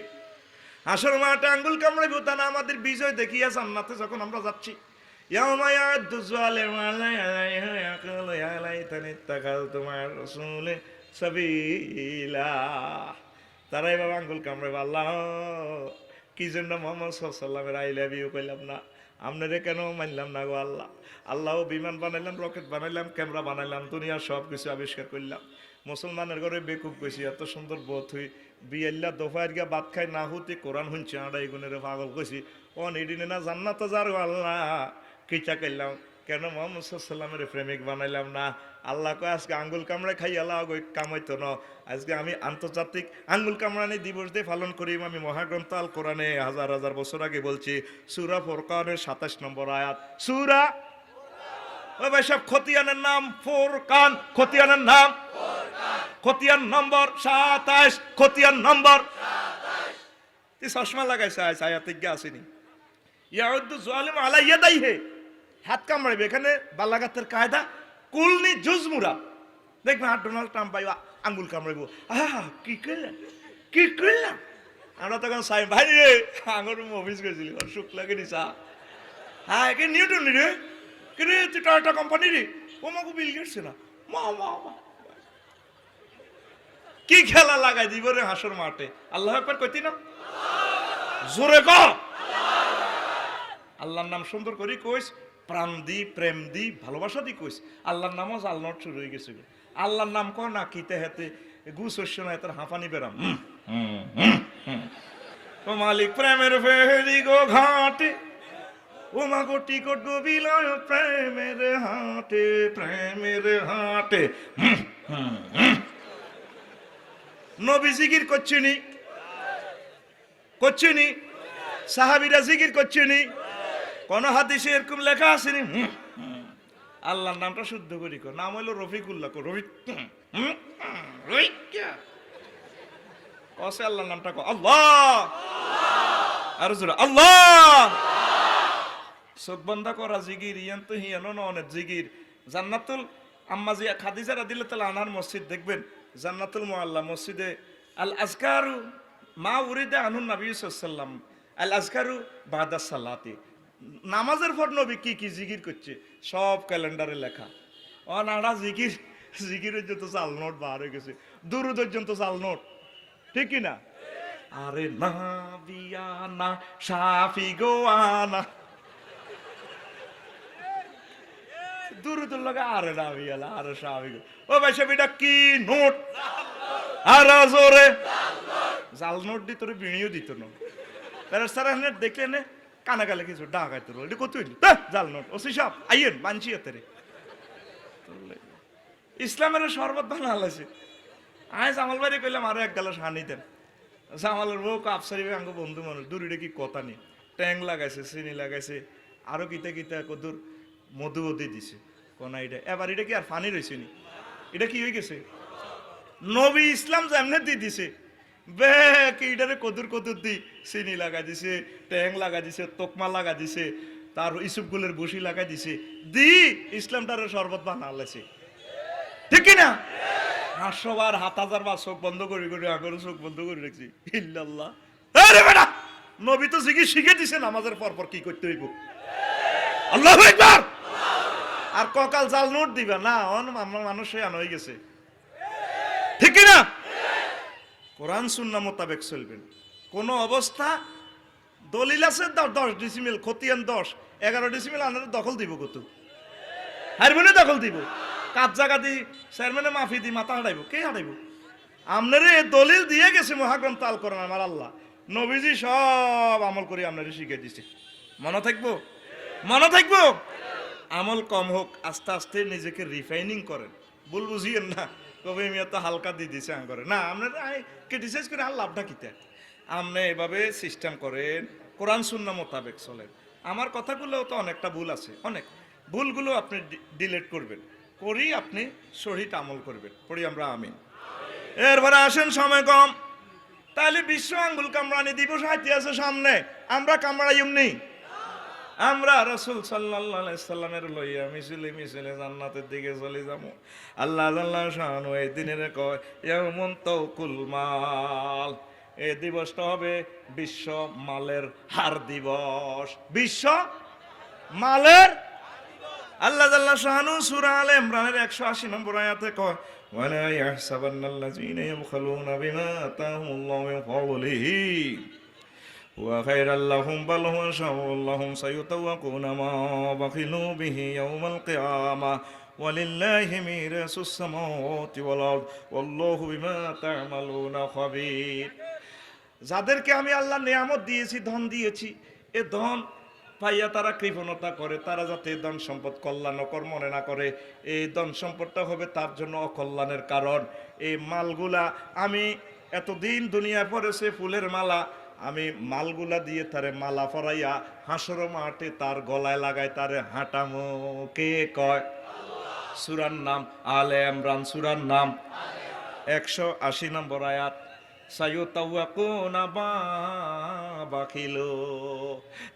হাসর মাঠে আঙ্গুল কামড়াইব তা না আমাদের বিজয় দেখিয়া জান্নাতে যখন আমরা যাচ্ছি ইয়াউমা ইয়াদু যালিমু আলাইহা ইয়াকুলু ইয়া লাইতানি ইত্তাখাযতু মা'আর রাসূলি সাবিলা তারা এবার আঙ্গুল কামড়াইব আল্লাহ কি জন্য মুহাম্মদ সাল্লাল্লাহু আলাইহি ওয়াসাল্লামের আই লাভ ইউ কইলাম না আপনারে কেন মানলাম না গো আল্লাহ আল্লাহ বিমান বানাইলাম রকেট বানাইলাম ক্যামেরা বানাইলাম দুনিয়া সব কিছু আবিষ্কার করলাম মুসলমানের ঘরে বেকুব কইছি এত সুন্দর বোধ হই বিয়াল্লা দফায়ের গিয়া ভাত খাই না হতে কোরআন শুনছি আড়াই গুণের পাগল কইছি ও নিডিনে না জান্নাতে যার আল্লাহ কিচা করলাম কেন মুহাম্মদ সাল্লাল্লাহু আলাইহি ওয়াসাল্লামের প্রেমিক বানাইলাম না আল্লাহ কয় আজকে আঙ্গুল কামড়ে খাই আল্লাহ কামাইতো না আজকে আমি আন্তর্জাতিক আঙ্গুল কামড়ানি দিবস দিয়ে পালন করি আমি মহাগ্রন্থ আল কোরআনে হাজার হাজার বছর আগে বলছি সূরা ফুরকানের 27 নম্বর আয়াত সূরা ও ভাই সব খতিয়ানের নাম ফুরকান খতিয়ানের নাম খতিয়ান নম্বর 27 খতিয়ান নম্বর 27 এই চশমা লাগাইছে আয়াতে গিয়ে আসেনি ইয়াউদ্দু যালিম আলা ইয়াদাইহি হাত কামড়াইবে এখানে বালাগাতের কায়দা কুলনি জুজমুরা দেখবেন আর ডোনাল্ড ট্রাম্প ভাই আঙ্গুল কামড়াইব কি করলাম আমরা তখন সাই ভাই রে আঙুর অফিস গেছিল সুখ লাগে নিসা হ্যাঁ একে নিউটন রে কে রে তুই টাটা কোম্পানি রে ও মাকে বিল গেটস না মা কি খেলা লাগাই দিব রে হাসর মাঠে আল্লাহ একবার কইতি না জোরে ক আল্লাহর নাম সুন্দর করি কইস প্রাণ দি প্রেম দি ভালোবাসা দি কইস আল্লাহর নামও জালনট শুরু হয়ে গেছে আল্লাহর নাম কয় না কিতে হেতে গুছস্য না এত হাঁপানি বেরাম ও মালিক প্রেমের ফেরি গো ঘাটে ও মা গো টিকট গো বিলায় প্রেমের হাটে নবী জিকির করছিনি সাহাবীরা জিকির করছিনি কোন হাদিসে এরকম লেখা আসেনি আল্লাহর নামটা শুদ্ধ করি কর নাম হইলো রফিকুল্লাহ রফিক কসে আল্লাহর নামটা কো আল্লাহ আর জোরে আল্লাহ চোখ বন্ধ করা জিকির ইয়ান তো হিয়ানো না অনেক জিকির জান্নাতুল আম্মা জিয়া খাদিজা রাদিয়াল্লাহু আনহার মসজিদ দেখবেন জান্নাতুল মুআল্লা মসজিদে আল আজকারু মা উরিদা আনুন নবী সাল্লাল্লাহু আলাইহি ওয়াসাল্লাম আল আজকারু বাদা সালাতি নামাজের পর নবী কি কি জিকির করছে সব ক্যালেন্ডারে লেখা অনাড়া জিকিরের যত চাল নোট বার হয়ে গেছে দুরুদের যত চাল নোট ঠিক কি না আরে না বিয়ানা শাফি গোয়ানা দুরুদের লগে আরে না বিয়ালা আরে শাফি গো ও ভাই সেটা কি নোট আর জোরে জাল নোট দি তোরে বিনিও দিত না তারা সারা দেখলে নে কানা গালে কিছু ডাকাই তোর এটা কত জাল নোট ওসি সব আইয়েন বানছি এতে ইসলামের শরবত বানাল আছে আয় জামাল বাড়ি কইলাম আরো এক গালাস হানি দেন জামালের বউ আফসারি আঙ্গ বন্ধু মানুষ দূরে কি কথা নেই ট্যাং লাগাইছে চিনি লাগাইছে আরো কিতা কদুর মধু দিছে কোনা এটা এবার এটা কি আর ফানি রয়েছে নি এটা কি হয়ে গেছে নবী ইসলাম যেমনে দিয়ে দিছে বে কি এটারে কদুর দি চিনি লাগা দিছে ট্যাং লাগা দিছে তোকমা লাগা দিছে তার ইসুফগুলের বসি লাগা দিছে দি ইসলামটারে শরবত বানালাইছে ঠিক কি না 500 বার 7000 বার চোখ বন্ধ করে আগর চোখ বন্ধ করে রাখছি ইল্লাল্লাহ আরে বেটা নবী তো শিখে দিছে নামাজের পর কি করতে হইব আল্লাহু আকবার আর ককাল জাল নোট দিবা না মানুষ আন হয়ে গেছে ঠিক কি না কোরআন সুন্নাহ মোতাবেক চলবেন কোন অবস্থা দলিল আছে 10 ডিসিমিল খতিয়ান 10 11 ডিসিমিল আনারে দখল দিব কত হারমোনে দখল দিব কাজ জায়গা দি চেয়ারম্যানে মাফি দি মাথা হারাইব কে হারাইব আপনারে দলিল দিয়ে গেছে মহাগ্রন্থ আল কোরআন আমার আল্লাহ নবীজি সব আমল করে আপনারে শিখিয়ে দিছে মনে থাকবো আমল কম হোক আস্তে আস্তে নিজেকে রিফাইনিং করেন ভুল বুঝিয়েন না কবে আমি এত হালকা দিয়ে দিছে আঙ্গরে না আপনারা ক্রিটিসাইজ করে আর লাভটা কিতে আপনি এভাবে সিস্টেম করেন, কোরআন সুন্নাহ মোতাবেক চলেন। আমার কথাগুলো তো অনেকটা ভুল আছে, অনেক ভুলগুলো আপনি ডিলিট করবেন, করি আপনি শহীদ আমল করবেন, পড়ি আমরা আমিন। এরপরে আসেন, সময় কম, তাহলে বিশ্ব আঙ্গুল কামড়ানি দিবস হাতে আছে সামনে, আমরা কামড়াইম নি? আমরা রাসূল সাল্লাল্লাহু আলাইহি সাল্লামের লইয়া মিছিলে মিছিলে জান্নাতের দিকে চলে যাব। আল্লাহ জাল্লাহু শানু এই দিনের কয় ইয়াউমুন তাওকুল মাল, এই দিবসটা হবে বিশ্ব মালের হার দিবস। বিশ্ব মালের, আল্লাহ জাল্লাহু শানু সূরা আলে ইমরানের 180 নম্বর আয়াতে কয় ওয়ালা ইয়াহসাবান্নাল্লাযীনা ইয়াবখালুনা বিমা আতাহুমুল্লাহু মিন ফাদলিহি وخير لهم بل هو شر لهم سيطوقون ما بخلوا به يوم القيامة ولله ميراث السماوات والأرض والله بما تعملون خبير। যাদেরকে আমি আল্লাহ নিয়ামত দিয়েছি, ধন দিয়েছি, এ ধন পাইয়া তারা কৃপণতা করে, তারা যাতে ধন সম্পদ কল্যাণকর মনে না করে, এই ধন সম্পদটা হবে তার জন্য অকল্যাণের কারণ। এই মালগুলা আমি এতদিন দুনিয়া পড়েছে ফুলের মালা, আমি মালগুলা দিয়ে তারে মালা পরাইয়া হাসর মাঠে তার গলায় লাগাই, তারে হাঁটামো। কে কয়? সূরার নাম আলে ইমরান, সূরার নাম 180 নম্বর আয়াত। সায়ুতাওয়াকুনা মা বাখিলু,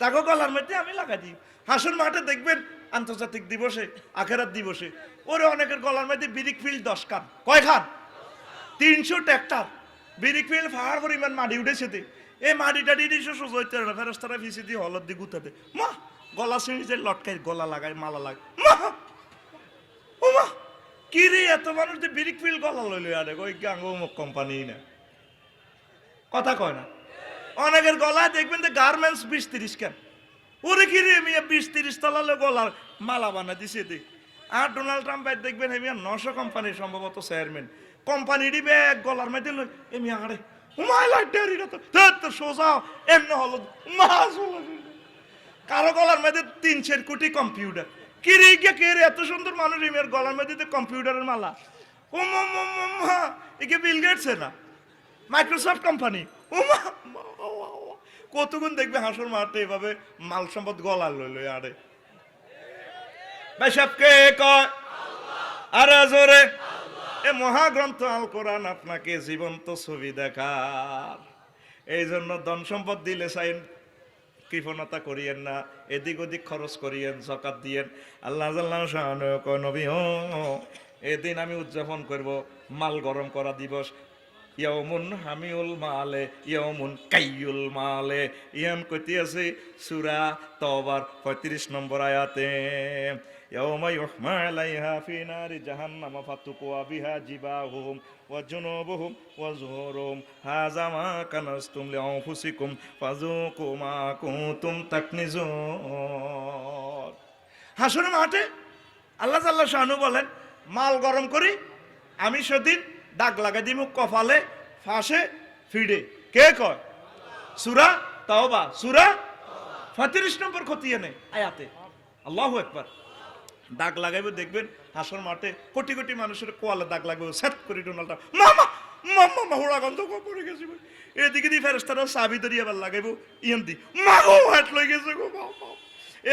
তাকে গলার মধ্যে আমি লাগাই দিই। হাসর মাঠে দেখবেন আন্তর্জাতিক দিবসে, আখেরাত দিবসে, ওরে অনেকের গলার মধ্যে বিরিক ফিল 10 খান। কয় খান? 300 ট্রাক্টর বিরিক ফিল ফাড় পরিমাণ মাটি উঠেছে। এই মাটিটা ডিডিশো সোজা হইতে না, ফেরেশতারা ফিসি দিয়ে হলদ দিয়ে গুতাতে, মা গলা ছিঁড়ে যে লটকাই, গলা লাগায়, মালা লাগায়, মা ও মা কি রে এত মানুষ যে বিরিক ফিল গলা লইল, আরে ওই গাঙ্গ কোম্পানি না, কথা কয় না। অনেকের গলায় দেখবেন যে গার্মেন্টস 20-30 কেন, ওরে কি রে মিয়া 20-30 তলালে গলার মালা বানা দিছে দে। আর ডোনাল্ড ট্রাম্প দেখবেন মিয়া 900 কোম্পানির সম্ভবত চেয়ারম্যান, কোম্পানি দিবে এক গলার মধ্যে লই এ মিয়া আরে কারো গলার মধ্যে 300 কোটি কম্পিউটার। কিরে কে রে এত সুন্দর মানুষ এর গলার মধ্যে কম্পিউটারের মালা। ও মা একে বিল গেটস না, মাইক্রোসফট কোম্পানি। ও মা কতগুণ দেখবে হাসর মারতে এভাবে মাল সম্পদ গলা লইল। আরে ভাই সব কে কয়? আরে জোরে। এ মহাগ্রন্থ আল কোরআন আপনাকে জীবন্ত ছবি দেখার, এই জন্য ধন সম্পদ দিলে চাইন কৃপণতা করিয়েন না, এদিক ওদিক খরচ করিয়েন, যাকাত দিয়েন। আল্লাহ জাল্লাহু শানু কয় নবী এদিন আমি উদযাপন করব মাল গরম করা দিবস। ইয়াউমুন হামিউল মালে ইয়াউমুন কাইয়ুল মালে, ইয়াম কইতে আছে সূরা তাওবার 35 নম্বর আয়াতে। ইয়াউমা ইউহমা আলাইহা ফি নারি জাহান্নাম ফাতুকুয়া বিহা জিবাহুম ওয়া জুনুবুহুম ওয়া যুহুরুহুম হাযা মা কানাসতুম লিআনফুসিকুম ফাযুকু মা কুনতুম তাকনিজুন। হাসরের মাঠে আল্লাহ জাল্লাহু শানু বলেন মাল গরম করি আমি, সেদিন দাগ লাগাই দিব কপালে, ফাঁসে, ফিডে। কে কয়? সূরা তাওবা, সূরা 35 নম্বর খতিয়ানে নেই আয়াতে। আল্লাহু আকবার। দাগ লাগাইবে দেখবেন হাসর মাঠে কোটি কোটি মানুষের কোয়ালে দাগ লাগবে, সেট করে ডোনাল্ডটা মামা মামা মাহুড়া গন্ধ পড়ে গেছে। এদিকে দিয়ে ফেরেশতারা চাবি ধরিয়ে আবার লাগাইব, ইয়ান দি মাগো হাট লই গেছে গো বাবা।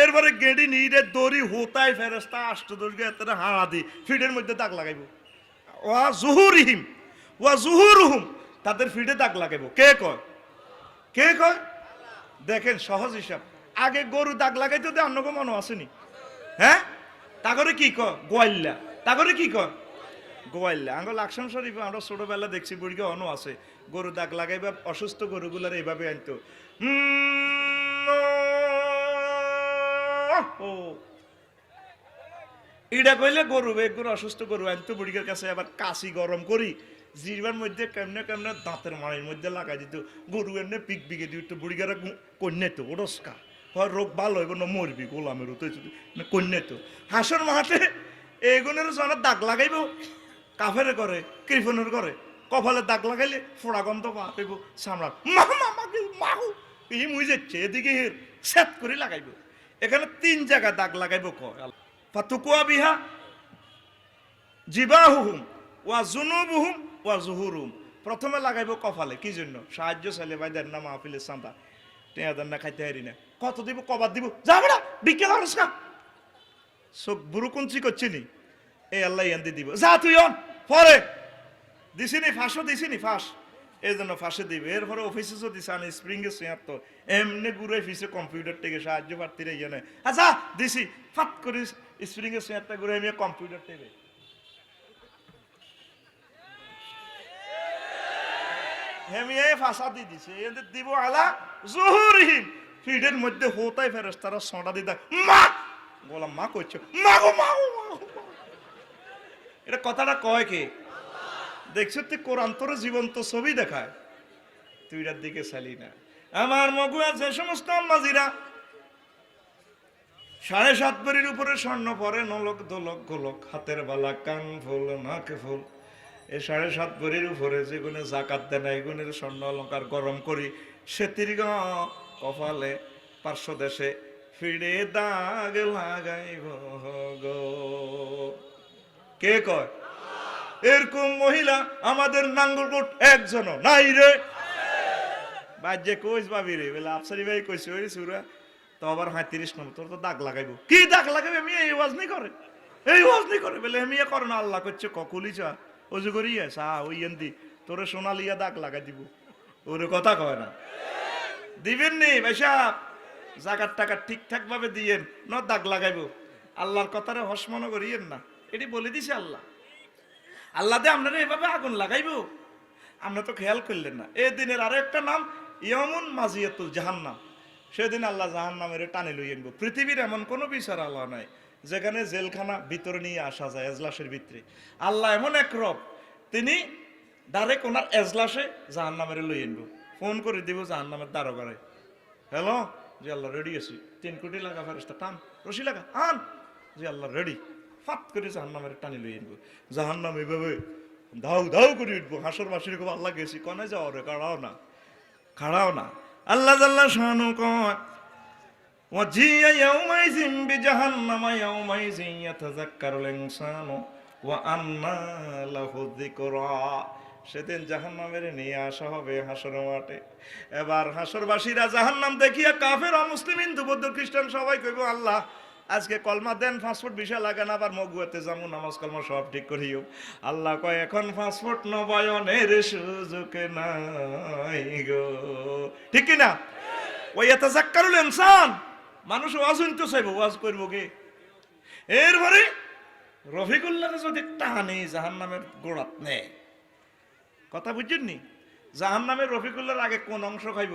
এরপরে গেডি নিয়ে দড়ি হোতায় ফেরেশতা 8-10 গে এতটা হাড়া দি ফিডের মধ্যে দাগ লাগাইব। ওয়া জুহুরিহিম ওয়া জুহুরুহুম, তাদের ফিডে দাগ লাগাইব। কে কয়? কে কয়? দেখেন সহজ হিসাব, আগে গরু দাগ লাগাইতে দে, অন্য কোনো মনে আসেনি? হ্যাঁ, তাগরে কি কয়? গোয়াল্লা। তাগরে কি কয়? গোয়াল্লা। আঙ্গ লাকসাম শরীফ আমরা ছোটবেলা দেখছি বুড়িকে অন্য আছে, গরু দাগ লাগাইবা অসুস্থ গরুগুলার এইভাবে আনতো, এটা কইলে গরু একগুলো অসুস্থ গরু আনতো বুড়িকের কাছে, আবার কাশি গরম করি জিরবার মধ্যে কেমনে কেমনে দাঁতের মাড়ির মধ্যে লাগাই দিত, গরু এমনি পিক বিকে দিত, বুড়িকারা কন্যা তো ওরস্কা হয় রোগ ভালো হইব না মরবি গোলামের কন্যা তো। হাসর মাঠে এগুনের জনের দাগ লাগাইব, কাফের করে কৃপণের করে কপালে দাগ লাগাইলে ফোড়া গন্ধ পাইব সামরা মাহু এই মুই যাচ্ছে এদিকে সেট করে লাগাইব। এখানে 3 জায়গায় দাগ লাগাইব, ফাতুকুয়া বিহা জিবাহুহুম ওয়া জুনুবুহুম ওয়া জুহুরুহুম, প্রথমে লাগাইবো কপালে, কি জন্য? সাহায্য চাইলে ভাই দেন না, মাহফিলের চাঁদা টেয়া দেন না, খাইতে হারি না। কত দিব? কবার দিব? যাবে না, বিকেল আরস না চোখ বুড়ো কুঞ্চি করছি নি, এই আল্লাহ ইয়ান্দি দিব, যা তুই অন পরে দিছিনি, ফাঁসও দিছিনি, ফাঁস এই জন্য ফাঁসে দিবে। এরপরে অফিসে যদি চান স্প্রিং এর চেয়ার তো এমনি ঘুরে ফিসে কম্পিউটার থেকে সাহায্য প্রার্থীরা ইয়ে নেয়, আচ্ছা দিছি ফাট করে স্প্রিং এর চেয়ারটা ঘুরে আমি কম্পিউটার থেকে হেমিয়ে ফাঁসা দিয়ে দিছে, এদের দিব আলা জহুরহিম, ফিডের মধ্যে হোতাই ফেরেশতারা ছড়া দিয়ে দেয়, মা গোলাম মা করছে, মা গো মা গো মা গো। এটা কথাটা কয় কে? দেখছো তুই কোরআন তোর জীবন্ত ছবি দেখায়, তুই এটার দিকে চালি না। আমার মগু আছে সমস্ত আম্মাজিরা 7.5 ভরির উপরে স্বর্ণ পরে, নলক দোলক গোলক, হাতের বালা, কান ফুল, নাক ফুল, এই 7.5 ভরির উপরে যেগুলো জাকাত দেয় না, এগুলোর স্বর্ণ অলঙ্কার গরম করি, সেতির কপালে পার্শ্ব দেশে ফিরে দাগ লাগাইব গো। কে কয়? এরকম মহিলা আমাদের নাঙ্গলকোট একজনও নাই রে। বাজ্যে কইস ভাবি রে, বলে আফসারি ভাই কইছে ওই সুরা তো আবার 35 নম্বর, তোর তো দাগ লাগাইবো। কি দাগ লাগাবে? আমি এই ওয়াজ নি করে, এই ওয়াজ নি করে বলে আমি করে না, আল্লাহ করছে ককুলি চা অজু করি চা ওই এন্দি তোরে সোনালিয়া দাগ লাগাই দিব, ওরে কথা কয় না। দিবেন নি ভাই সাহেব, জাগার টাকা ঠিকঠাক ভাবে দিয়েন, ন দাগ লাগাইবো। আল্লাহর কথারে হসমন করিয়েন না, এটি বলে দিছে আল্লাহ। আল্লাহ দে আপনারা এভাবে আগুন লাগাইবো, আমরা তো খেয়াল করলেন না। এই দিনের আরো একটা নাম ইয়ামুন মাজিয়াতুল জাহান্নাম, সেদিন আল্লাহ জাহান্নামের টানে লই আনবো। পৃথিবীর এমন কোনো বিচার আল্লাহ নাই যেখানে জেলখানা ভিতরে নিয়ে আসা যায় এজলাসের ভিতরে। আল্লাহ এমন এক রব, তিনি ডাইরেক্ট ওনার এজলাসে জাহান্নামের লই আনবো, ফোন করে দিব জাহান্নামের দারোগারে, হ্যালো জি আল্লাহ রেডি আছি, 3 কোটি লাগা ফেরেশতা টান রশি লাগা আন, জি আল্লাহ রেডি, ফাত করে জাহান্নামের টানি লই আনবো। জাহান্নাম এভাবে ধাউ ধাউ করে উঠবো, হাসর মাসির খুব আল্লাহ গেছি কনে যাও রে, খাড়াও না খাড়াও না। আল্লাহ জাল্লা শানু কয় ওয়াজিয়া ইয়াউমাইযিন বিজাহান্নামা ইয়াউমাইযিন ইয়াতাযাক্কারুল ইনসানু ওয়া আন্না লাহু যিকরা। সেদিন জাহান্নামের নিয়ে আসা হবে হাসর মাঠে। এবার হাসরবাসীরা জাহান্নাম দেখিয়া কাফের অমুসলিম হিন্দু বৌদ্ধ খ্রিস্টান সবাই কইব আল্লাহ আজকে কলমা দেন, পাসপোর্ট ভিসা লাগান, আবার মগুয়াতে যাবো, নামাজ কলমা সব ঠিক করিও। আল্লাহ কয় এখন পাসপোর্ট নবায়নের সুযোগ নাই গো, ঠিক কিনা? ওই ইয়াতাযাক্কারুল ইনসান, মানুষ ওয়াজ শুনতে চাইবো, ওয়াজ করবো কে? এরপরে রফিকুল্লাহকে যদি টানে জাহান্নামের গোড়াত নেয়, কথা বুঝছেন নি? জাহান্নামের রফিকুল্লাহর আগে কোন অংশ খাইব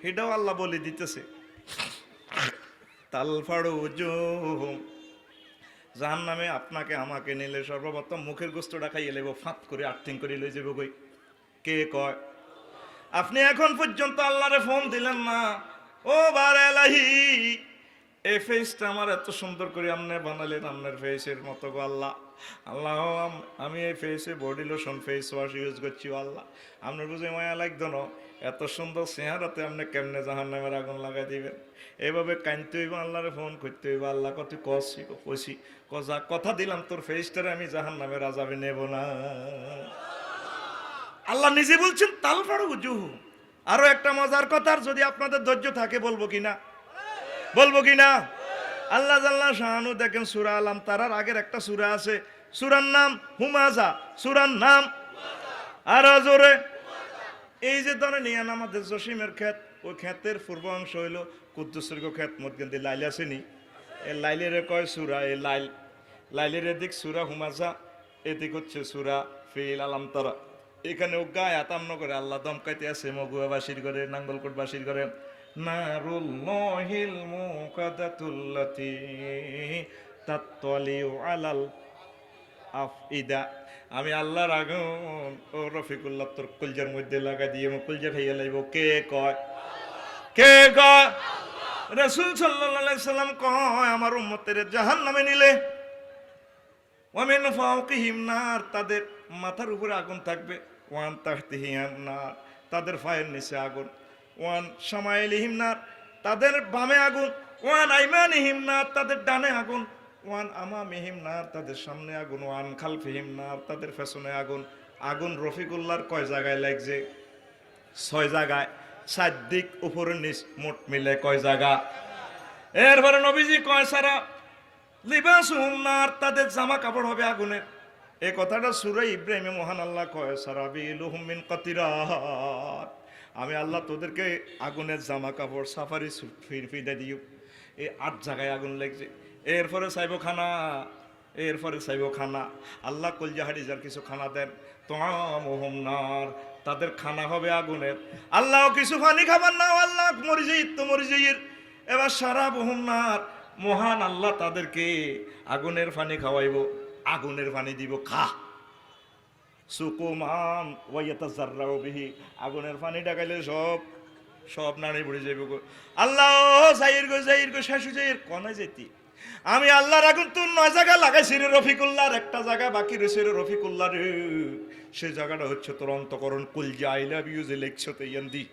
সেটাও আল্লাহ বলে দিতেছে। জাহান্নামে আপনাকে আমাকে নিলে সর্বপ্রথম মুখের গোস্তটা খাইয়ে লেব, ফাঁত করে আর্থিং করে লই যাব কই। কে কয়? আপনি এখন পর্যন্ত আল্লাহরে ফোন দিলেন না, ও বার এলাহি এই ফেসটা আমার এত সুন্দর করে আপনি বানালেন, আপনার ফেসের মতো গো আল্লাহ। আল্লাহ আমি এই ফেসে body lotion face wash use করছি, আল্লাহ আপনার বুঝে মায়া লাগতো না, এত সুন্দর চেহারাতে আপনি কেমনে জাহান্নামের আগুন লাগাই দিবেন? এভাবে কানতে হইব, আল্লাহরে ফোন করতে হইব, আল্লাহ কত কষি কষি কজা কথা দিলাম তোর ফেসটারে আমি জাহান্নামের আযাবে নেব না। আল্লাহ নিজে বলছেন তাল ফাড়ু জুহু। আরো একটা মজার কথা, যদি আপনাদের ধৈর্য থাকে বলবো কিনা, বলবো কিনা? আল্লাহ জাল্লা শাহানু দেখেন সূরা আলাম তারার আগের একটা সূরা আছে, সূরার নাম হুমাজা, সূরার নাম আরো জোরে। এই যে ধরেন ইয়ান আমাদের জসিমের ক্ষেত, ওই ক্ষেতের পূর্ব অংশ হইল কুদ্দুসের ক্ষেত, মধ্যে লাইল আসেনি, এই লাইলের কয় সূরা, এই লাইলের এদিক সূরা হুমাজা, এদিক হচ্ছে সূরা ফিল আলাম তারা। এখানে ও গায়ে আতান্ন করে আল্লাহ দমকাইতে আছে মগুয়াবাসীর করে, নাঙ্গলকোটবাসীর করে, নারুল্লাহিল মুকাদাতুল্লাতি তাত্তালিউ আলাল আফইদা। আমি আল্লাহর আগুন ও রফিকুল্লাহ তোর কলজার মধ্যে লাগা দিয়ে কলজা খাইয়া লাইব। কে কয়? কে কয়? রাসূল সাল্লাল্লাহু আলাইহি সাল্লাম কয় আমার উম্মতের জাহান্নামে নিলে ওয়ামিন ফাওকিহিম নার, তাদের মাথার উপরে আগুন থাকবে, ওয়ান তাহতিহিম নার, তাদের পায়ের নিচে আগুন, ওয়ান শামাইলিহিম নার, তাদের বামে আগুন, ওয়ান আইমানিহিম নার, তাদের ডানে আগুন, ওয়ান আমামিহিম নার, তাদের সামনে আগুন, ওয়ান খালফিহিম নার, তাদের পেছনে আগুন, আগুন রফিকুল্লাহর কয় জায়গায় লাগছে? 6 জায়গায়, 4 দিক উপরে নিচ মোট মিলে কয় জায়গা? এরপরে নবীজি কয় সারা লিবাসুহুম নার, তাদের জামা কাপড় হবে আগুনের। এই কথাটা সূরা ইব্রাহিমে মহান আল্লাহ কয় সারাবিলুহুম মিন কাতিরাত, আমি আল্লাহ তোদেরকে আগুনের জামা কাপড় সাফারি ফিরফিদে দিও। এই 8 জায়গায় আগুন লাগছে। এরপরে চাইব খানা, এরপরে চাইব খানা। আল্লাহ কলজাহারি যার কিছু খানা দেন, তুআমুহুম নার, তাদের খানা হবে আগুনের। আল্লাহ কিছু পানি খাবার না, আল্লাহ মরি যাই তো মরি যাই। এবার সারাবুহুম নার, মহান আল্লাহ তাদেরকে আগুনের পানি খাওয়াইব, আগুনের পানি দিব, খা। সুকুমান ওয়াইয়াতাজাররাউ বিহি, আগুনের পানি ডাকাইলে সব সব নাড়ি পড়ে যাইব গো। আল্লাহ যাইর গো যাইর গো শাশু যাইর কোনে যেতি। আমি আল্লাহর আগুন তোর 9 জায়গা লাগাইছি রে রফিকুল্লাহর, একটা জায়গা বাকি রয়েছে রে রফিকুল্লাহ রে। সেই জায়গাটা হচ্ছে তোর অন্তকরণ, কুলজা আই লাভ ইউ যে লেখছো তেয়ান্দি,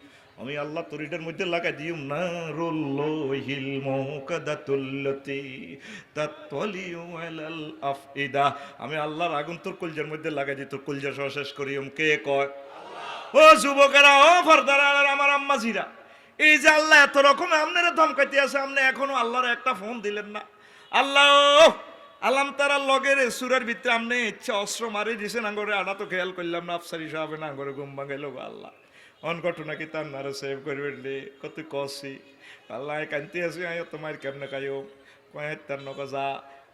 আমি আল্লাহ তরিটার মধ্যে লাগাই দিও না রুল্লাহিল মুকাদাতুল্লাতি তাতলিউ আলাল আফইদা। আমি আল্লাহর আগুন তোর কলজার মধ্যে লাগাই দিই, তোর কলজা সহ শেষ করিম। কে কয়? ও যুবকেরা, ও ফারদারা, আমার আম্মাজিরা, এই যে আল্লাহ এত রকম আপনারা ধমকাইতে আছে, আপনি এখনো আল্লাহর একটা ফোন দিলেন না। আল্লাহ আলাম তারা লগের সুরের ভিতরে আপনি ইচ্ছা অস্ত্র মারি দিয়েছেন আঙ্গরে, আড়া তো খেয়াল করলাম না, আফসারি সাহেব না আঙ্গরে ঘুম ভাঙাইল গো। আল্লাহ অন ঘটনা কি তার নারে সেভ করবে কত কষি। আল্লাহ কান্তি আছি, আয় তোমার কেমনে কাইও কয়েক তার নকা যা,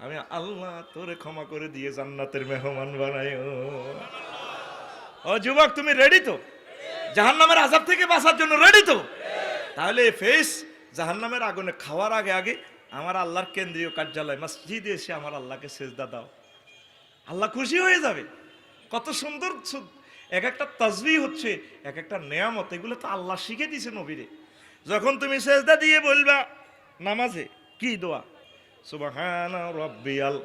আমি আল্লাহ তোরে ক্ষমা করে দিয়ে জান্নাতের মেহমান বানাই। ও যুবক, তুমি রেডি তো জাহান্নামের আযাব থেকে বাঁচার জন্য? রেডি তো? তাহলে ফেস জাহান্নামের আগুনে খাওয়ার আগে আগে আমার আল্লাহর কেন্দ্রীয় কার্যালয় মসজিদে এসে আমার আল্লাহকে সেজদা দাও, আল্লাহ খুশি হয়ে যাবে। কত সুন্দর এক একটা তাসবিহ হচ্ছে, এক একটা নেয়ামত, এগুলো তো আল্লাহ শিখে দিয়েছে নবীরে। যখন তুমি সেজদা দিয়ে বলবা নামাজে কি দোয়া? সুবহানা রাব্বিয়াল